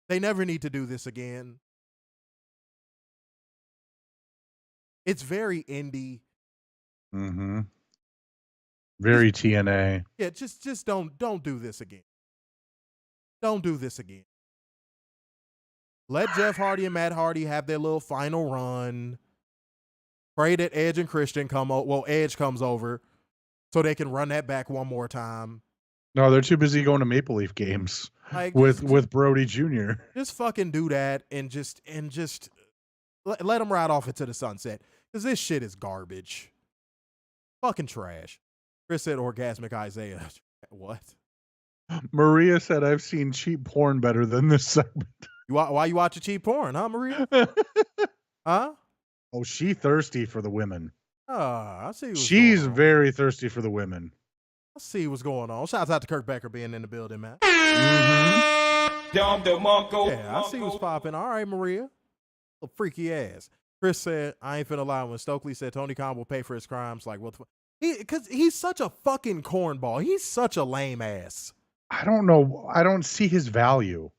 They never need to do this again. It's very indie. Mm-hmm. Very TNA. Yeah, just don't do this again. Don't do this again. Let Jeff Hardy and Matt Hardy have their little final run. Pray that Edge and Christian Edge comes over so they can run that back one more time. No, they're too busy going to Maple Leaf games Like, with Brody Jr. Just fucking do that and just let them ride off into the sunset. Because this shit is garbage. Fucking trash. Chris said orgasmic Isaiah. What? Maria said, I've seen cheap porn better than this segment. Why you watching cheap porn, huh, Maria? Huh? Oh, she thirsty for the women. I see what's She's going on. very thirsty for the women. I see what's going on. Shouts out to Kirk Becker being in the building, man. Mm-hmm. Yeah, I see what's popping. All right, Maria. A freaky ass. Chris said, I ain't finna lie. When Stokely said Tony Khan will pay for his crimes, like, what the fuck? Because he's such a fucking cornball. He's such a lame ass. I don't know. I don't see his value.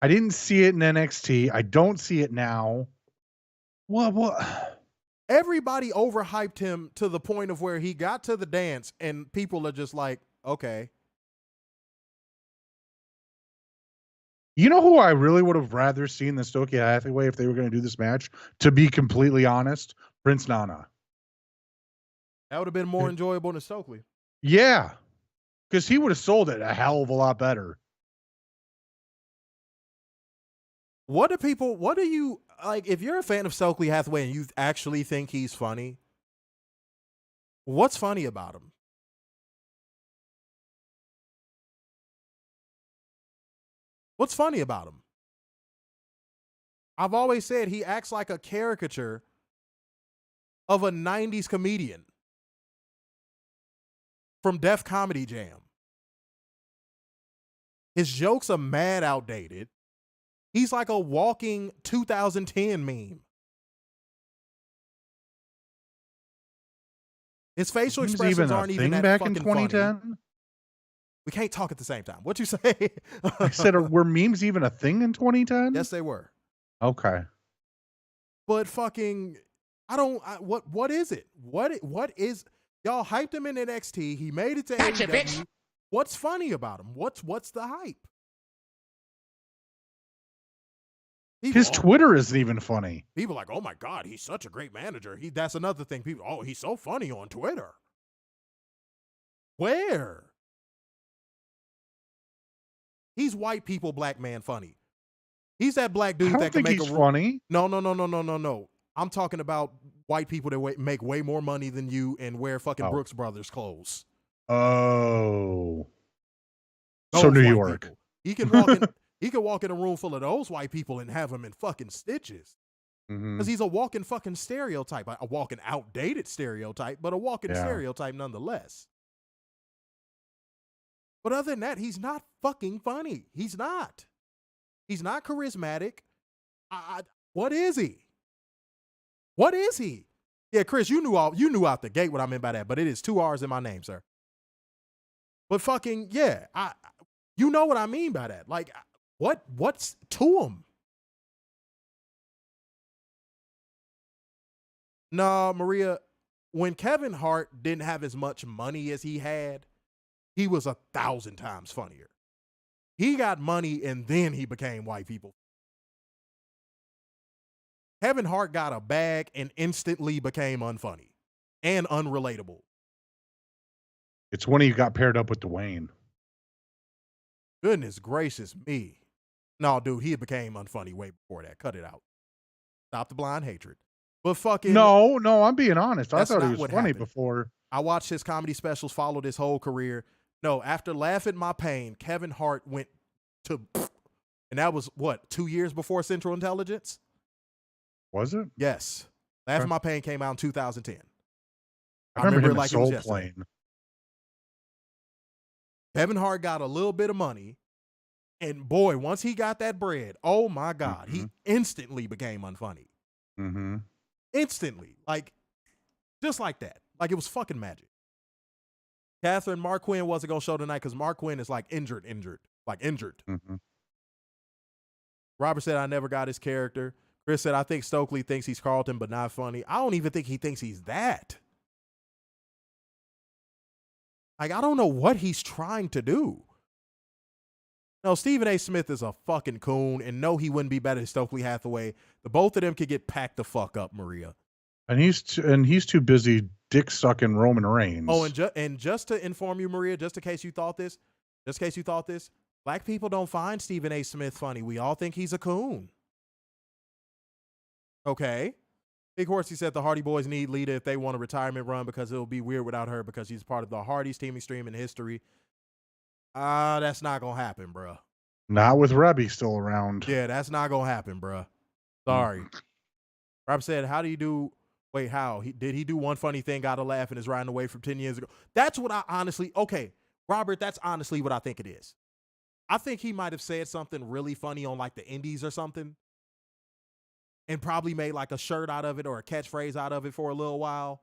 I didn't see it in NXT. I don't see it now. What? Everybody overhyped him to the point of where he got to the dance and people are just like, okay. You know who I really would have rather seen than Stokely Hathaway if they were going to do this match? To be completely honest, Prince Nana. That would have been more enjoyable than Stokely. Yeah, because he would have sold it a hell of a lot better. What do you, like, if you're a fan of Stokely Hathaway and you actually think he's funny, what's funny about him? What's funny about him? I've always said he acts like a caricature of a 90s comedian from Def Comedy Jam. His jokes are mad outdated. He's like a walking 2010 meme. His facial expressions aren't even that back fucking in 2010. funny. We can't talk at the same time. What'd you say? I said, were memes even a thing in 2010? Yes, they were. Okay. But fucking, what is it? What is, y'all hyped him in NXT. He made it to Gotcha, AEW. bitch. What's funny about him? What's the hype? His Twitter isn't even funny. People are like, oh my God, he's such a great manager. That's another thing. People, he's so funny on Twitter. Where? He's white people, black man funny. He's that black dude I don't that can think make he's a funny. No. I'm talking about white people that make way more money than you and wear fucking Brooks Brothers clothes. Oh. Those So New white York. people. He can walk in. He can walk in a room full of those white people and have them in fucking stitches. Because he's a walking fucking stereotype. A walking outdated stereotype, but a walking stereotype nonetheless. But other than that, he's not fucking funny. He's not. He's not charismatic. What is he? What is he? Yeah, Chris, you knew out the gate what I meant by that, but it is 2 R's in my name, sir. But fucking, yeah, you know what I mean by that. Like, what's to him? No, Maria, when Kevin Hart didn't have as much money as he had, he was 1,000 times funnier. He got money and then he became white people. Kevin Hart got a bag and instantly became unfunny and unrelatable. It's when he got paired up with Dwayne. Goodness gracious me. No, dude, he became unfunny way before that. Cut it out. Stop the blind hatred. But fucking... No, I'm being honest. I thought he was funny happened. before. I watched his comedy specials, followed his whole career. No, after Laugh at My Pain, Kevin Hart went to... And that was, 2 years before Central Intelligence? Was it? Yes. Laugh at My Pain came out in 2010. I remember him like Soul Plane. Kevin Hart got a little bit of money, and boy, once he got that bread, oh my God, he instantly became unfunny. Mm-hmm. Instantly. Like, just like that. Like, it was fucking magic. Catherine, Mark Quinn wasn't going to show tonight because Mark Quinn is like injured. Like, injured. Mm-hmm. Robert said, I never got his character. Chris said, I think Stokely thinks he's Carlton, but not funny. I don't even think he thinks he's that. Like, I don't know what he's trying to do. No, Stephen A. Smith is a fucking coon, and no, he wouldn't be better than Stokely Hathaway. The both of them could get packed the fuck up, Maria. And he's too busy dick sucking Roman Reigns. Oh, and just to inform you, Maria, just in case you thought this, black people don't find Stephen A. Smith funny. We all think he's a coon. Okay. Big Horsey said the Hardy Boys need Lita if they want a retirement run because it'll be weird without her because she's part of the Hardys team extreme in history. That's not going to happen, bruh. Not with Rebby still around. Yeah, that's not going to happen, bruh. Sorry. Rob said, how? Did he do one funny thing, got a laugh, and is riding away from 10 years ago? That's what Robert, that's honestly what I think it is. I think he might have said something really funny on like the Indies or something and probably made like a shirt out of it or a catchphrase out of it for a little while.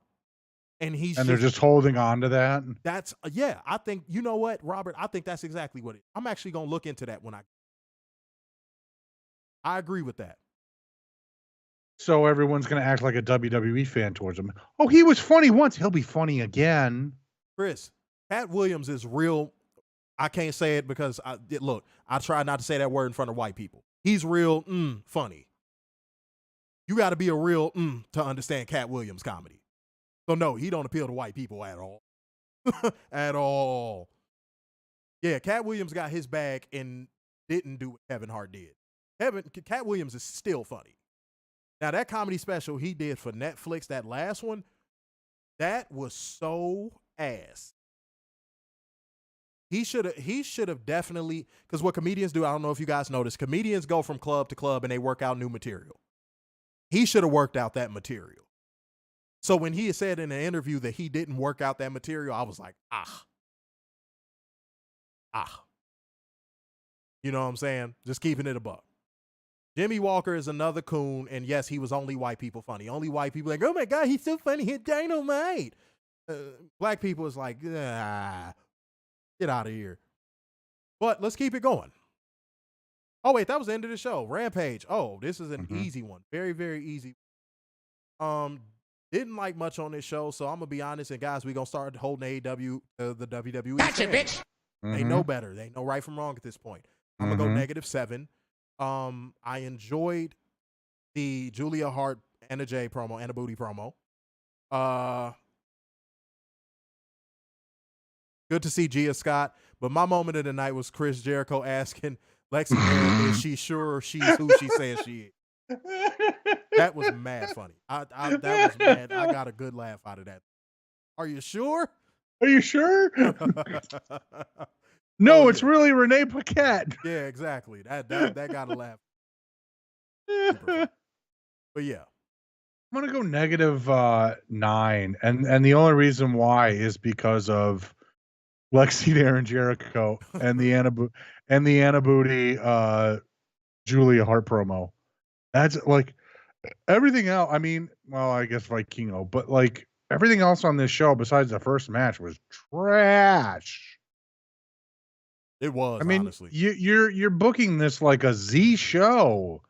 And they're just holding on to that. That's, I think, you know what, Robert, I think that's exactly what I'm actually going to look into that when I agree with that. So everyone's going to act like a WWE fan towards him. Oh, he was funny once. He'll be funny again. Chris, Pat Williams is real. I can't say it because I try not to say that word in front of white people. He's real funny. You got to be a real to understand Cat Williams comedy. So no, he don't appeal to white people at all. At all. Yeah, Cat Williams got his bag and didn't do what Kevin Hart did. Cat Williams is still funny. Now that comedy special he did for Netflix, that last one, that was so ass. He should have definitely, because what comedians do, I don't know if you guys noticed, comedians go from club to club and they work out new material. He should have worked out that material. So when he said in an interview that he didn't work out that material, I was like, You know what I'm saying? Just keeping it a buck. Jimmy Walker is another coon, and yes, he was only white people funny. Only white people like, oh my God, he's so funny, he's dynamite. Black people is like, get out of here. But let's keep it going. Oh, wait, that was the end of the show. Rampage. Oh, this is an easy one. Very, very easy. Didn't like much on this show, so I'm going to be honest. And guys, we're going to start holding AEW, the WWE. Gotcha, bitch. They know better. They know right from wrong at this point. I'm going to go -7. I enjoyed the Julia Hart Anna Jay promo, Anna Booty promo. Good to see Gia Scott. But my moment of the night was Chris Jericho asking Lexi, is she sure she's who she says she is? That was mad funny. That was mad. I got a good laugh out of that. Are you sure? Are you sure? No, it's really Renee Paquette. Yeah, exactly. That got a laugh. But yeah. I'm gonna go -9. And the only reason why is because of Lexi Aaron Jericho and the Anna Booty Julia Hart promo. That's like Everything else, I mean, well, I guess Vikingo, but like everything else on this show besides the first match was trash. It was, I mean, honestly. you're booking this like a Z show,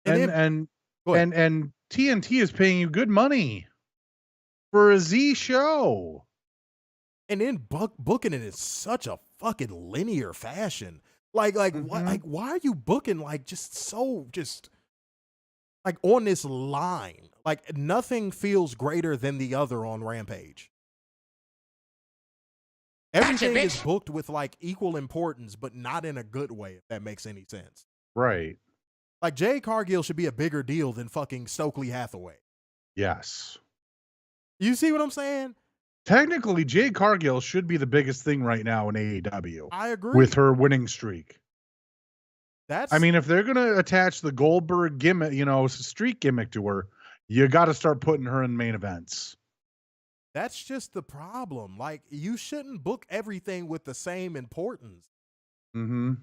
and TNT is paying you good money for a Z show, and then booking it in such a fucking linear fashion. What? Like, why are you booking like just like on this line? Like nothing feels greater than the other on Rampage. Everything is booked with like equal importance, but not in a good way, if that makes any sense. right? Like Jade Cargill should be a bigger deal than fucking Stokely Hathaway. Yes. You see what I'm saying? Technically, Jade Cargill should be the biggest thing right now in AEW. I agree. With her winning streak. That's. I mean, if they're gonna attach the Goldberg gimmick, streak gimmick to her, you got to start putting her in main events. That's just the problem. Like, you shouldn't book everything with the same importance. Mm-hmm.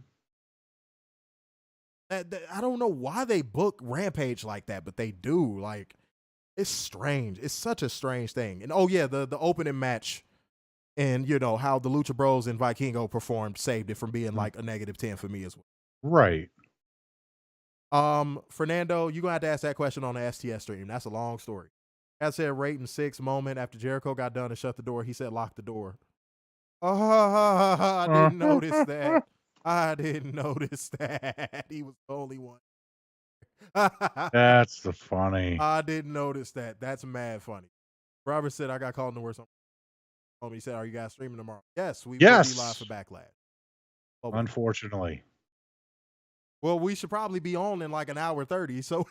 I don't know why they book Rampage like that, but they do. Like, it's strange. It's such a strange thing. And oh yeah, the opening match, and how the Lucha Bros and Vikingo performed saved it from being like a -10 for me as well. Right. Fernando, you're gonna have to ask that question on the STS stream. That's a long story. I said rating 6 moment after Jericho got done and shut the door. He said lock the door. I didn't notice that. I didn't notice that. He was the only one. That's the funny. I didn't notice that. That's mad funny. Robert said I got called in the worst. He said, "Are you guys streaming tomorrow?" Yes, we will be live for Backlash. Unfortunately. Well, we should probably be on in like an hour 30. So.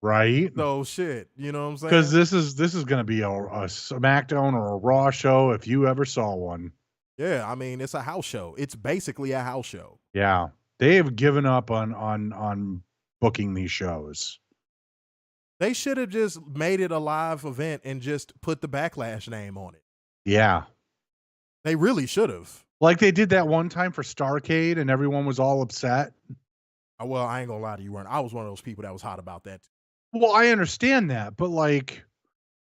Right. So shit, you know what I'm saying? Because this is going to be a SmackDown or a Raw show if you ever saw one. Yeah, I mean, it's a house show. It's basically a house show. Yeah, they have given up on booking these shows. They should have just made it a live event and just put the Backlash name on it. Yeah, they really should have. Like they did that one time for Starrcade, and everyone was all upset. Well, I ain't gonna lie to you, weren't. I was one of those people that was hot about that. Well, I understand that, but like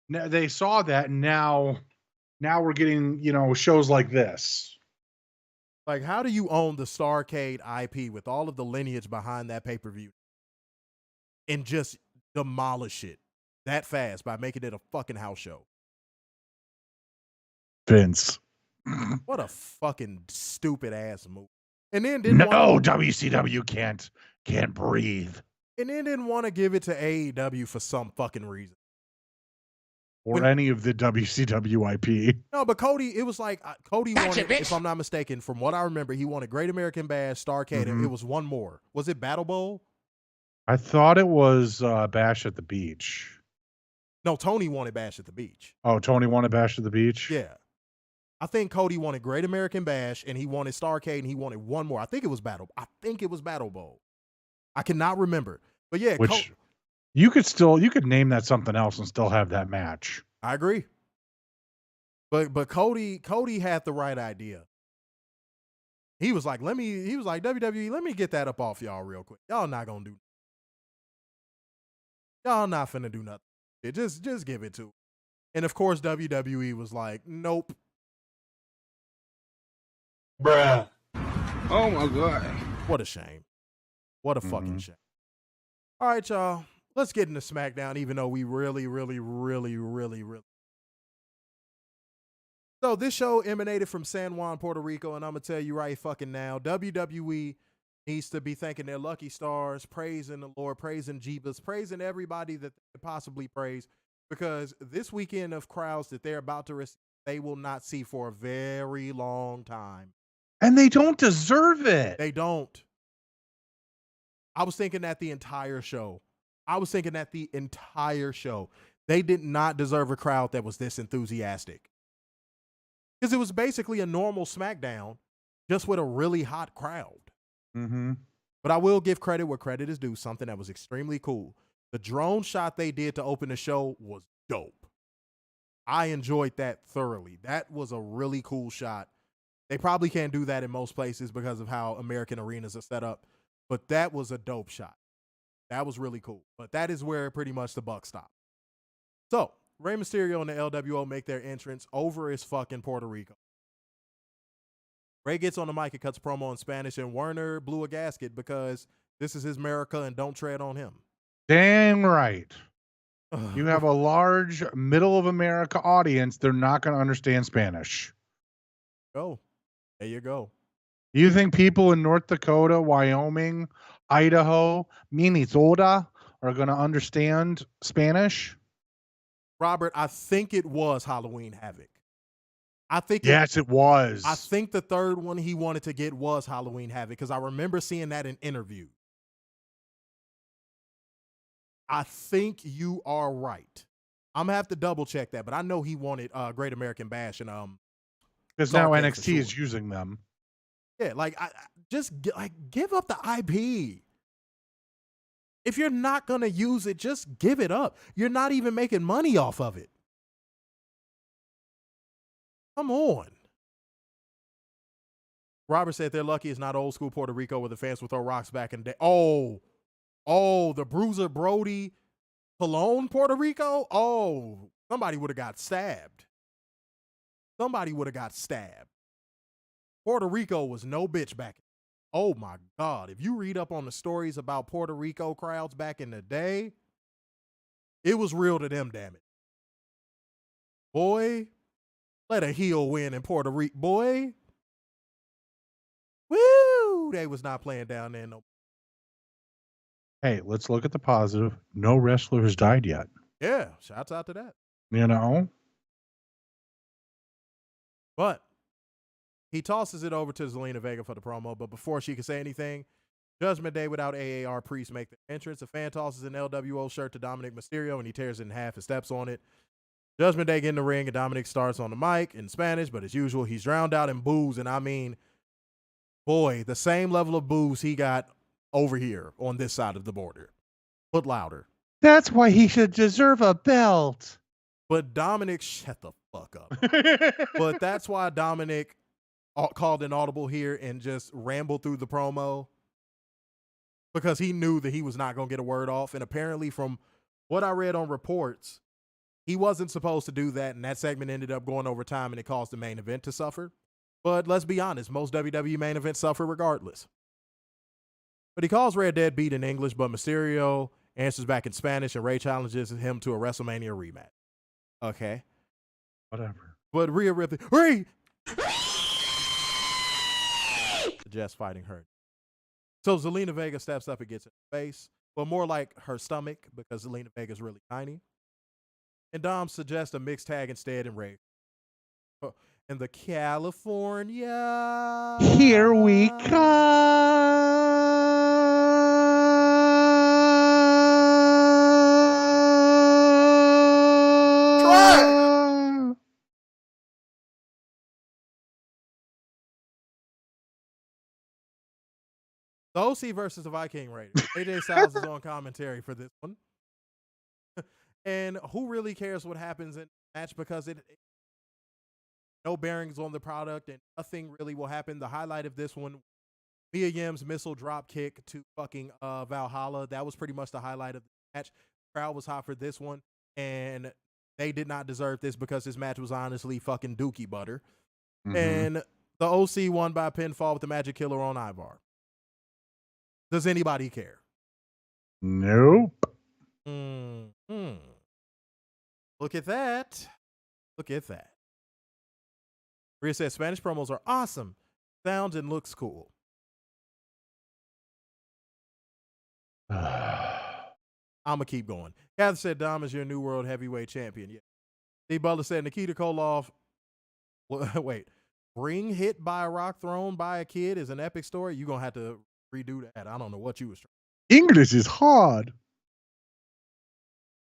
they saw that, and now we're getting shows like this. Like, how do you own the Starrcade IP with all of the lineage behind that pay-per-view and just demolish it that fast by making it a fucking house show? Vince, what a fucking stupid ass move. And then WCW can't breathe. And then didn't want to give it to AEW for some fucking reason. Or any of the WCW IP. No, but Cody, it was like Cody wanted, if I'm not mistaken, from what I remember, he wanted Great American Bash, Starrcade, and it was one more. Was it Battle Bowl? I thought it was Bash at the Beach. No, Tony wanted Bash at the Beach. Oh, Tony wanted Bash at the Beach? Yeah. I think Cody wanted Great American Bash, and he wanted Starrcade, and he wanted one more. I think it was Battle Bowl. I cannot remember. But yeah. Which you could name that something else and still have that match. I agree. But Cody had the right idea. He was like, WWE, let me get that up off y'all real quick. Y'all not gonna do. Y'all not finna do nothing. Just give it to. And of course, WWE was like, nope. Bruh. Oh my God. What a shame. What a fucking shame. All right, y'all. Let's get into SmackDown, even though we really. So this show emanated from San Juan, Puerto Rico, and I'm going to tell you right fucking now, WWE needs to be thanking their lucky stars, praising the Lord, praising Jeebus, praising everybody that they possibly praise, because this weekend of crowds that they're about to receive, they will not see for a very long time. And they don't deserve it. They don't. I was thinking that the entire show. They did not deserve a crowd that was this enthusiastic. Because it was basically a normal SmackDown, just with a really hot crowd. Mm-hmm. But I will give credit where credit is due, something that was extremely cool. The drone shot they did to open the show was dope. I enjoyed that thoroughly. That was a really cool shot. They probably can't do that in most places because of how American arenas are set up. But that was a dope shot. That was really cool. But that is where pretty much the buck stopped. So, Rey Mysterio and the LWO make their entrance over as fucking Puerto Rico. Rey gets on the mic and cuts a promo in Spanish, and Werner blew a gasket because this is his America and don't tread on him. Damn right. You have a large middle of America audience. They're not going to understand Spanish. Go. There you go. You think people in North Dakota, Wyoming, Idaho, Minnesota are going to understand Spanish? Robert, I think it was Halloween Havoc. Yes, it was. I think the third one he wanted to get was Halloween Havoc because I remember seeing that in interviews. I think you are right. I'm going to have to double check that, but I know he wanted Great American Bash and because now NXT is using them. Yeah, like give up the IP. If you're not going to use it, just give it up. You're not even making money off of it. Come on. Robert said they're lucky it's not old school Puerto Rico where the fans would throw rocks back in the day. Oh, the Bruiser Brody Colon, Puerto Rico? Oh, somebody would have got stabbed. Puerto Rico was no bitch back. Oh my God. If you read up on the stories about Puerto Rico crowds back in the day, it was real to them, damn it. Boy, let a heel win in Puerto Rico. Boy. Woo! They was not playing down there no. Hey, let's look at the positive. No wrestler has died yet. Yeah, shouts out to that. You know? But he tosses it over to Zelina Vega for the promo, but before she can say anything, Judgment Day without AAR Priest make the entrance. A fan tosses an LWO shirt to Dominic Mysterio, and he tears it in half and steps on it. Judgment Day get in the ring, and Dominic starts on the mic in Spanish, but as usual, he's drowned out in boos, and I mean, boy, the same level of boos he got over here on this side of the border, but louder. That's why he should deserve a belt. But Dominic, shut the fuck up. But that's why Dominic called an audible here and just rambled through the promo because he knew that he was not going to get a word off. And apparently from what I read on reports, he wasn't supposed to do that. And that segment ended up going over time and it caused the main event to suffer. But let's be honest, most WWE main events suffer regardless. But he calls Red Deadbeat in English, but Mysterio answers back in Spanish and Rey challenges him to a WrestleMania rematch. Okay. Whatever. But Rhea Ripley, Rey! Just fighting her. So Zelina Vega steps up and gets in her face, but more like her stomach because Zelina Vega is really tiny. And Dom suggests a mixed tag instead and Rey. And the California. Here we come. The OC versus the Viking Raiders. AJ Styles is on commentary for this one. And who really cares what happens in the match because it no bearings on the product and nothing really will happen. The highlight of this one, Mia Yim's missile drop kick to fucking Valhalla. That was pretty much the highlight of the match. The crowd was hot for this one, and they did not deserve this because this match was honestly fucking dookie butter. Mm-hmm. And the OC won by pinfall with the Magic Killer on Ivar. Does anybody care? Nope. Mm-hmm. Look at that. Look at that. Rhea says Spanish promos are awesome. Sounds and looks cool. I'm going to keep going. Cather said Dom is your new world heavyweight champion. Yeah. Steve Butler said Nikita Koloff. Wait. Ring hit by a rock thrown by a kid is an epic story. You're going to have to redo that. I don't know what you was trying. English is hard.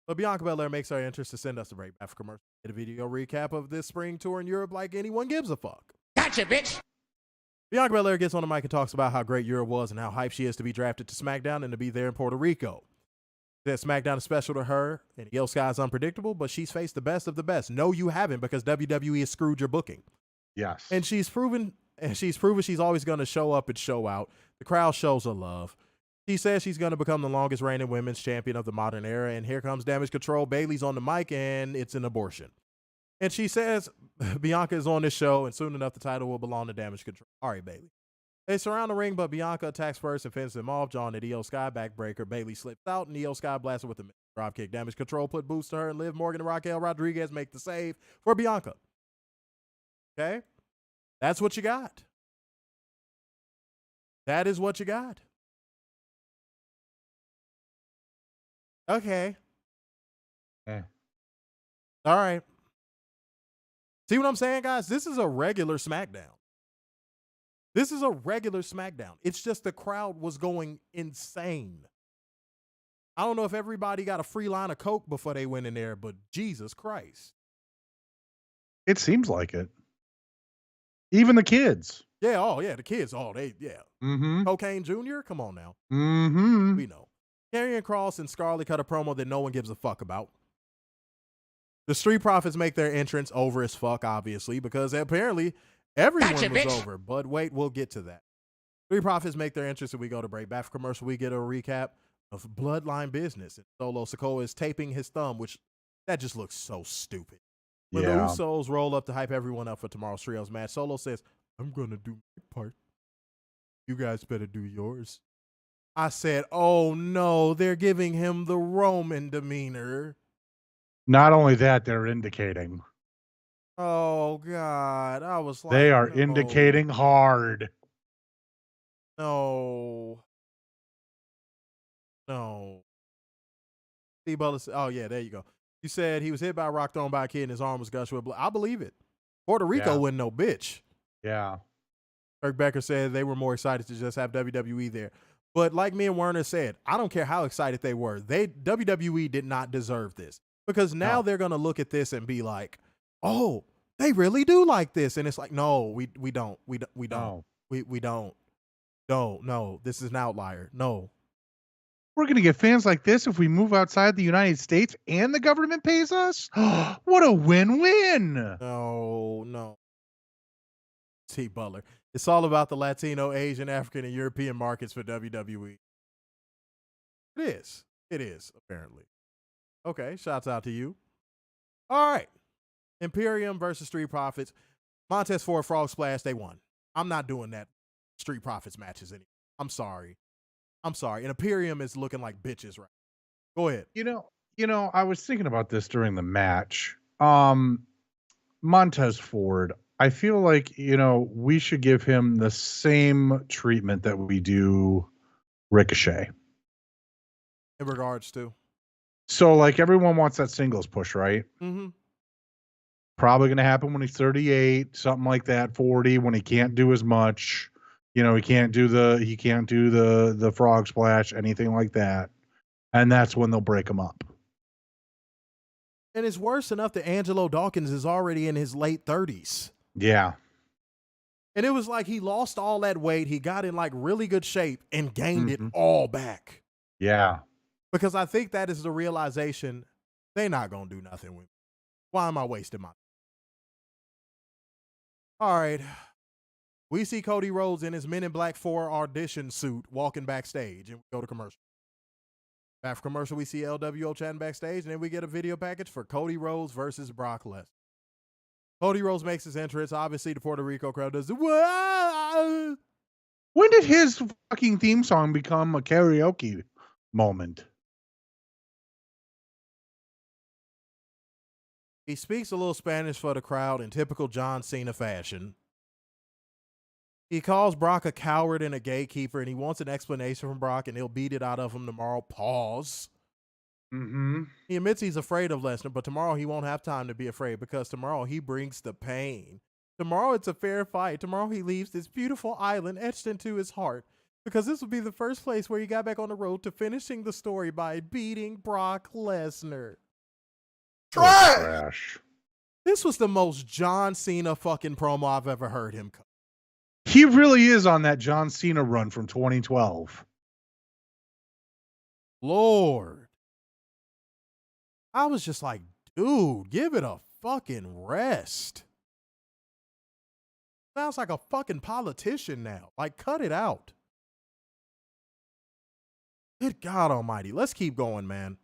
But Bianca Belair makes her interest to send us a break after commercial. Get a video recap of this spring tour in Europe like anyone gives a fuck. Gotcha, bitch. Bianca Belair gets on the mic and talks about how great Europe was and how hyped she is to be drafted to SmackDown and to be there in Puerto Rico. That SmackDown is special to her and Iyo Sky is unpredictable, but she's faced the best of the best. No, you haven't because WWE has screwed your booking. Yes. And she's proven she's always going to show up and show out. The crowd shows her love. She says she's going to become the longest reigning women's champion of the modern era. And here comes Damage Control. Bayley's on the mic, and it's an abortion. And she says Bianca is on this show, and soon enough the title will belong to Damage Control. All right, Bayley. They surround the ring, but Bianca attacks first and finishes them off. John at Io Sky backbreaker. Bayley slips out, and Io Sky blasts her with a drop kick. Damage Control put boots to her, and Liv Morgan and Raquel Rodriguez make the save for Bianca. Okay? That's what you got. That is what you got. Okay. Yeah. All right. See what I'm saying, guys? This is a regular SmackDown. This is a regular SmackDown. It's just the crowd was going insane. I don't know if everybody got a free line of Coke before they went in there, but Jesus Christ. It seems like it. Even the kids. Yeah, oh, yeah, the kids. Oh, yeah. Mm-hmm. Cocaine Jr.? Come on now. Mm-hmm. We know. Karrion Kross and Scarlett cut a promo that no one gives a fuck about. The Street Profits make their entrance over as fuck, obviously, because apparently everyone was over. But wait, we'll get to that. Street Profits make their entrance and we go to break. Back for commercial, we get a recap of Bloodline Business. And Solo Sikoa is taping his thumb, which that just looks so stupid. When the Usos roll up to hype everyone up for tomorrow's trios match, Solo says, I'm going to do my part. You guys better do yours. I said, oh no, they're giving him the Roman demeanor. Not only that, they're indicating. Oh God. I was like, they are no. indicating hard. No. Steve Butler said, oh yeah, there you go. You said he was hit by a rock thrown by a kid and his arm was gushing with blood. I believe it. Puerto Rico wasn't no bitch. Yeah. Kirk Becker said they were more excited to just have WWE there. But like me and Werner said, I don't care how excited they were. WWE did not deserve this. Because now they're going to look at this and be like, oh, they really do like this. And it's like, no, we don't. We don't. We don't. No, this is an outlier. No. We're going to get fans like this if we move outside the United States and the government pays us? What a win-win. No. T. Butler. It's all about the Latino, Asian, African, and European markets for WWE. It is, apparently. Okay, shouts out to you. All right. Imperium versus Street Profits. Montez Ford Frog Splash, they won. I'm not doing that Street Profits matches anymore. I'm sorry. And Imperium is looking like bitches right now. Go ahead. You know, I was thinking about this during the match. Montez Ford, I feel like, we should give him the same treatment that we do Ricochet. In regards to? So, like, everyone wants that singles push, right? Mm-hmm. Probably going to happen when he's 38, something like that, 40, when he can't do as much. He can't do the frog splash, anything like that. And that's when they'll break him up. And it's worse enough that Angelo Dawkins is already in his late 30s. Yeah. And it was like he lost all that weight. He got in like really good shape and gained it all back. Yeah. Because I think that is the realization they're not going to do nothing with me. Why am I wasting my time? All right. We see Cody Rhodes in his Men in Black 4 audition suit walking backstage, and we go to commercial. After commercial, we see LWO chatting backstage, and then we get a video package for Cody Rhodes versus Brock Lesnar. Cody Rhodes makes his entrance. Obviously, the Puerto Rico crowd does the whoa. When did his fucking theme song become a karaoke moment? He speaks a little Spanish for the crowd in typical John Cena fashion. He calls Brock a coward and a gatekeeper, and he wants an explanation from Brock, and he'll beat it out of him tomorrow. Pause. Mm-hmm. He admits he's afraid of Lesnar, but tomorrow he won't have time to be afraid because tomorrow he brings the pain. Tomorrow it's a fair fight. Tomorrow he leaves this beautiful island etched into his heart because this will be the first place where he got back on the road to finishing the story by beating Brock Lesnar. Trash. This was the most John Cena fucking promo I've ever heard him cut. He really is on that John Cena run from 2012. Lord. I was just like, dude, give it a fucking rest. Sounds like a fucking politician now. Like, cut it out. Good God almighty. Let's keep going, man.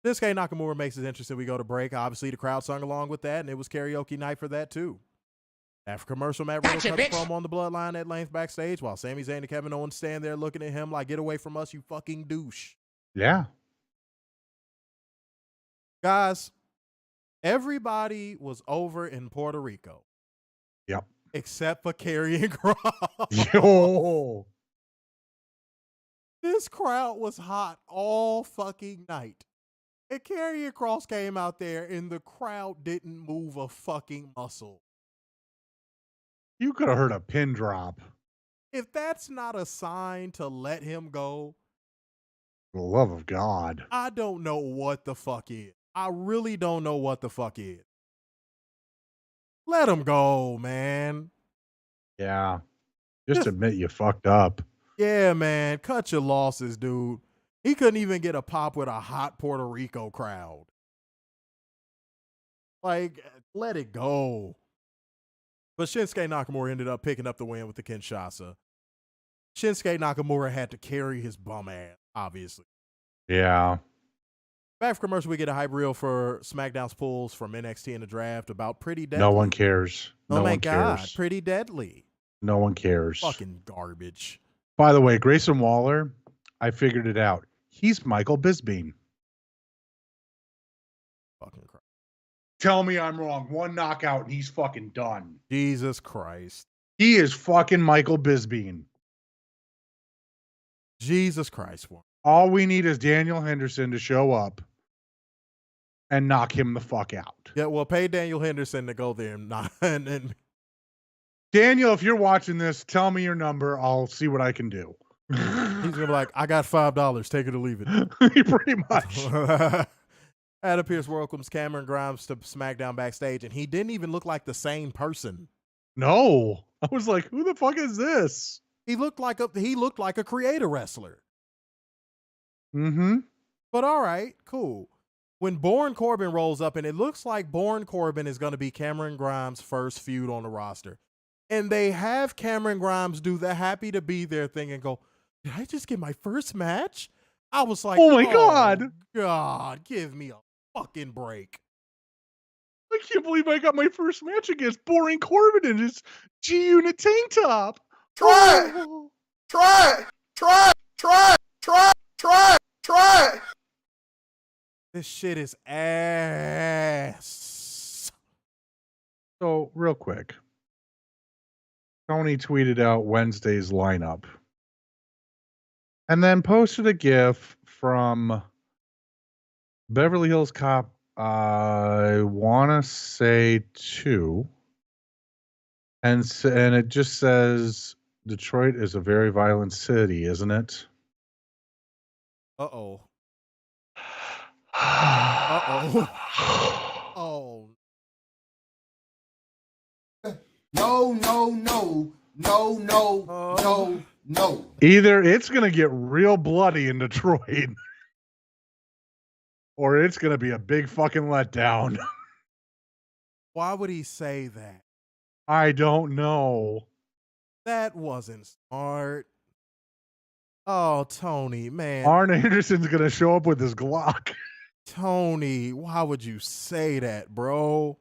Shinsuke Nakamura makes it interesting. We go to break. Obviously, the crowd sung along with that, and it was karaoke night for that, too. After commercial, Matt Riddle cuts a promo on the Bloodline at length backstage while Sami Zayn and Kevin Owens stand there looking at him like, get away from us, you fucking douche. Yeah. Guys, everybody was over in Puerto Rico. Yep. Except for Karrion Kross. Yo. This crowd was hot all fucking night. And Karrion Kross came out there and the crowd didn't move a fucking muscle. You could have heard a pin drop. If that's not a sign to let him go, For the love of God. I don't know what the fuck is. I really don't know what the fuck is. Let him go, man. Yeah. Just admit you fucked up. Yeah, man. Cut your losses, dude. He couldn't even get a pop with a hot Puerto Rico crowd. Like, let it go. But Shinsuke Nakamura ended up picking up the win with the Kinshasa. Shinsuke Nakamura had to carry his bum ass, obviously. Yeah. Back from commercial, we get a hype reel for SmackDown's pulls from NXT in the draft about Pretty Deadly. No one cares. Oh No my one God, cares. Pretty Deadly. No one cares. Fucking garbage. By the way, Grayson Waller, I figured it out. He's Michael Bisping. Fucking Christ. Tell me I'm wrong. One knockout and he's fucking done. Jesus Christ. He is fucking Michael Bisping. Jesus Christ. All we need is Daniel Henderson to show up and knock him the fuck out. Yeah, well, pay Daniel Henderson to go there and Daniel, if you're watching this, tell me your number. I'll see what I can do. he's going to be like, I got $5. Take it or leave it. Pretty much. Adam Pearce welcomes Cameron Grimes to SmackDown backstage, and he didn't even look like the same person. No. I was like, who the fuck is this? He looked like a creator wrestler. Mm-hmm. But all right, cool. When Baron Corbin rolls up, and it looks like Baron Corbin is going to be Cameron Grimes' first feud on the roster, and they have Cameron Grimes do the happy to be there thing and go, did I just get my first match? I was like, oh my God. God, give me a fucking break. I can't believe I got my first match against Baron Corbin in his G-Unit tank top. Try it. Oh. Try it. Try it. Try it. Try it. Try it. Try it. This shit is ass. So, real quick. Tony tweeted out Wednesday's lineup and then posted a GIF from Beverly Hills Cop, I want to say 2. And it just says, Detroit is a very violent city, isn't it? Uh-oh. Uh-oh. Oh. No, no, no. No, no, no, no. Either it's going to get real bloody in Detroit or it's going to be a big fucking letdown. Why would he say that? I don't know. That wasn't smart. Oh, Tony, man. Arn Anderson's going to show up with his Glock. Tony, why would you say that, bro?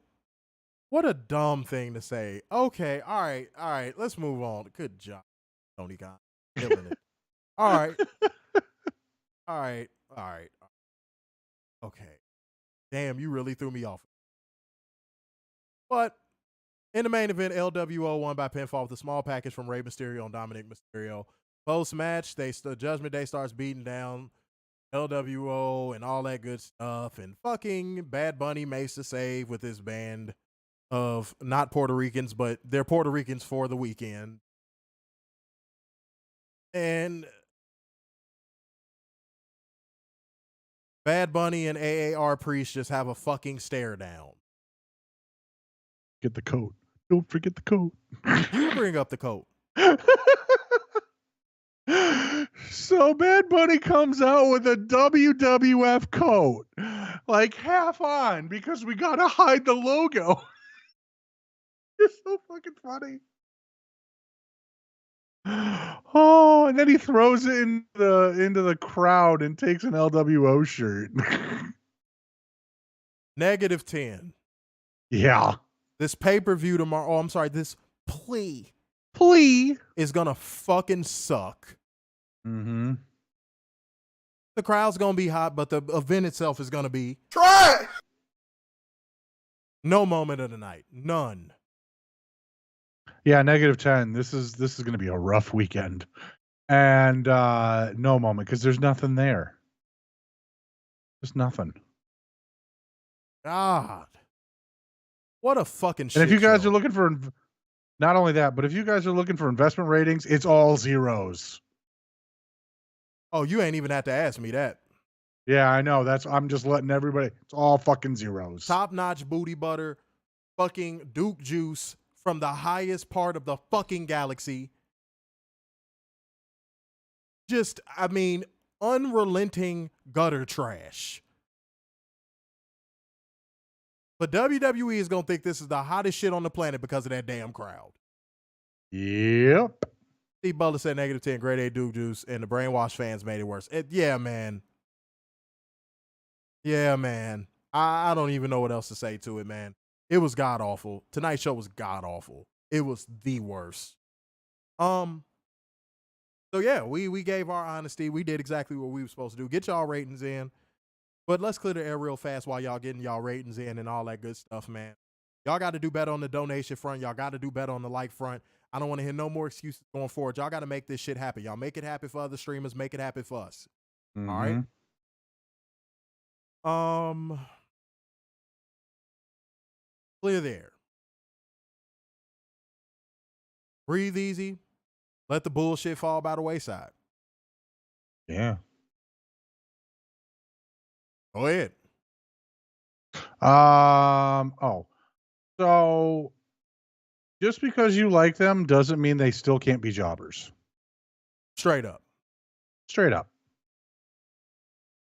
What a dumb thing to say. Okay, all right. Let's move on. Good job, Tony Khan. Killing it. All right. Okay. Damn, you really threw me off. But in the main event, LWO won by pinfall with a small package from Rey Mysterio and Dominic Mysterio. Post-match, the Judgment Day starts beating down LWO and all that good stuff. And fucking Bad Bunny makes the save with his band of not Puerto Ricans, but they're Puerto Ricans for the weekend. And Bad Bunny and AAR Priest just have a fucking stare down. Get the coat. Don't forget the coat. You bring up the coat. So Bad Bunny comes out with a WWF coat, like half on, because we got to hide the logo. It's so fucking funny. Oh, Oh, and then he throws it into the crowd and takes an LWO shirt. -10. Yeah. This pay-per-view tomorrow. Oh, I'm sorry. This plea is gonna fucking suck. Mm-hmm. The crowd's gonna be hot, but the event itself is gonna be Try. no moment of the night. None. Yeah, -10. This is gonna be a rough weekend. And no moment, because there's nothing there. There's nothing. God. What a fucking shit And if you guys show. are looking for, not only that, but if you guys are looking for investment ratings, it's all zeros. Oh, you ain't even have to ask me that. Yeah, I know. I'm just letting everybody. It's all fucking zeros. Top-notch booty butter, fucking Duke juice from the highest part of the fucking galaxy. Just, I mean, unrelenting gutter trash. But WWE is going to think this is the hottest shit on the planet because of that damn crowd. Yep. Steve Butler said -10, grade A Duke juice, and the brainwashed fans made it worse. Yeah, man. Yeah, man. I don't even know what else to say to it, man. It was god-awful. Tonight's show was god-awful. It was the worst. So, yeah, we gave our honesty. We did exactly what we were supposed to do. Get y'all ratings in. But let's clear the air real fast while y'all getting y'all ratings in and all that good stuff, man. Y'all got to do better on the donation front. Y'all got to do better on the like front. I don't want to hear no more excuses going forward. Y'all got to make this shit happen. Y'all make it happen for other streamers. Make it happen for us. Mm-hmm. All right? Clear the air. Breathe easy. Let the bullshit fall by the wayside. Yeah. Go ahead. So just because you like them doesn't mean they still can't be jobbers. Straight up. Straight up.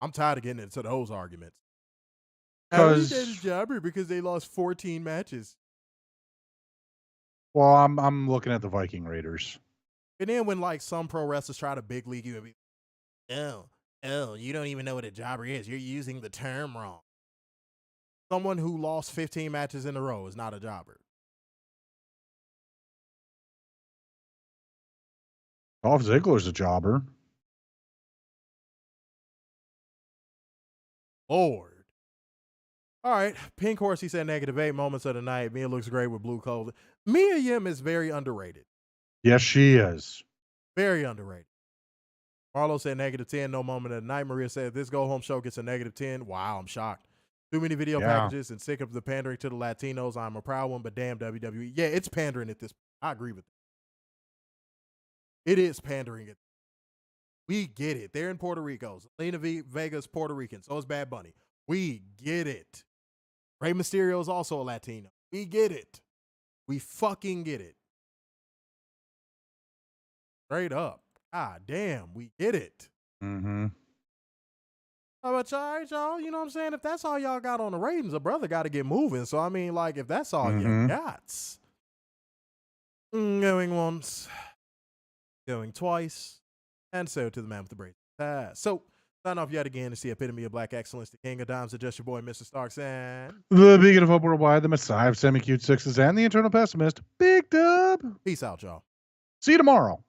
I'm tired of getting into those arguments. Because a jobber because they lost 14 matches. Well, I'm looking at the Viking Raiders. And then when like some pro wrestlers try to big league you and be, oh, you don't even know what a jobber is. You're using the term wrong. Someone who lost 15 matches in a row is not a jobber. Dolph Ziggler's a jobber. Lord. All right. Pink Horse, he said -8 moments of the night. Mia looks great with blue clothing. Mia Yim is very underrated. Yes, she is. Very underrated. Marlo said -10, no moment of the night. Maria said, this go-home show gets a -10. Wow, I'm shocked. Too many video packages and sick of the pandering to the Latinos. I'm a proud one, but damn WWE. Yeah, it's pandering at this point. I agree with that. It is pandering. We get it. They're in Puerto Rico. Lena Vega's Puerto Rican. So is Bad Bunny. We get it. Rey Mysterio is also a Latino. We get it. We fucking get it. Straight up. God damn, we get it. Mm-hmm. How about y'all? You know what I'm saying? If that's all y'all got on the ratings, a brother got to get moving. So, I mean, like, if that's all you got. Going once. Going twice. And so to the man with the braces. So, sign off yet again to see Epitome of Black Excellence, the King of Dimes, and just your boy, Mr. Starks, and the Beacon of Hope Worldwide, the Messiah of Semi-Cute Sixes, and the Eternal Pessimist, Big Dub. peace out, y'all. See you tomorrow.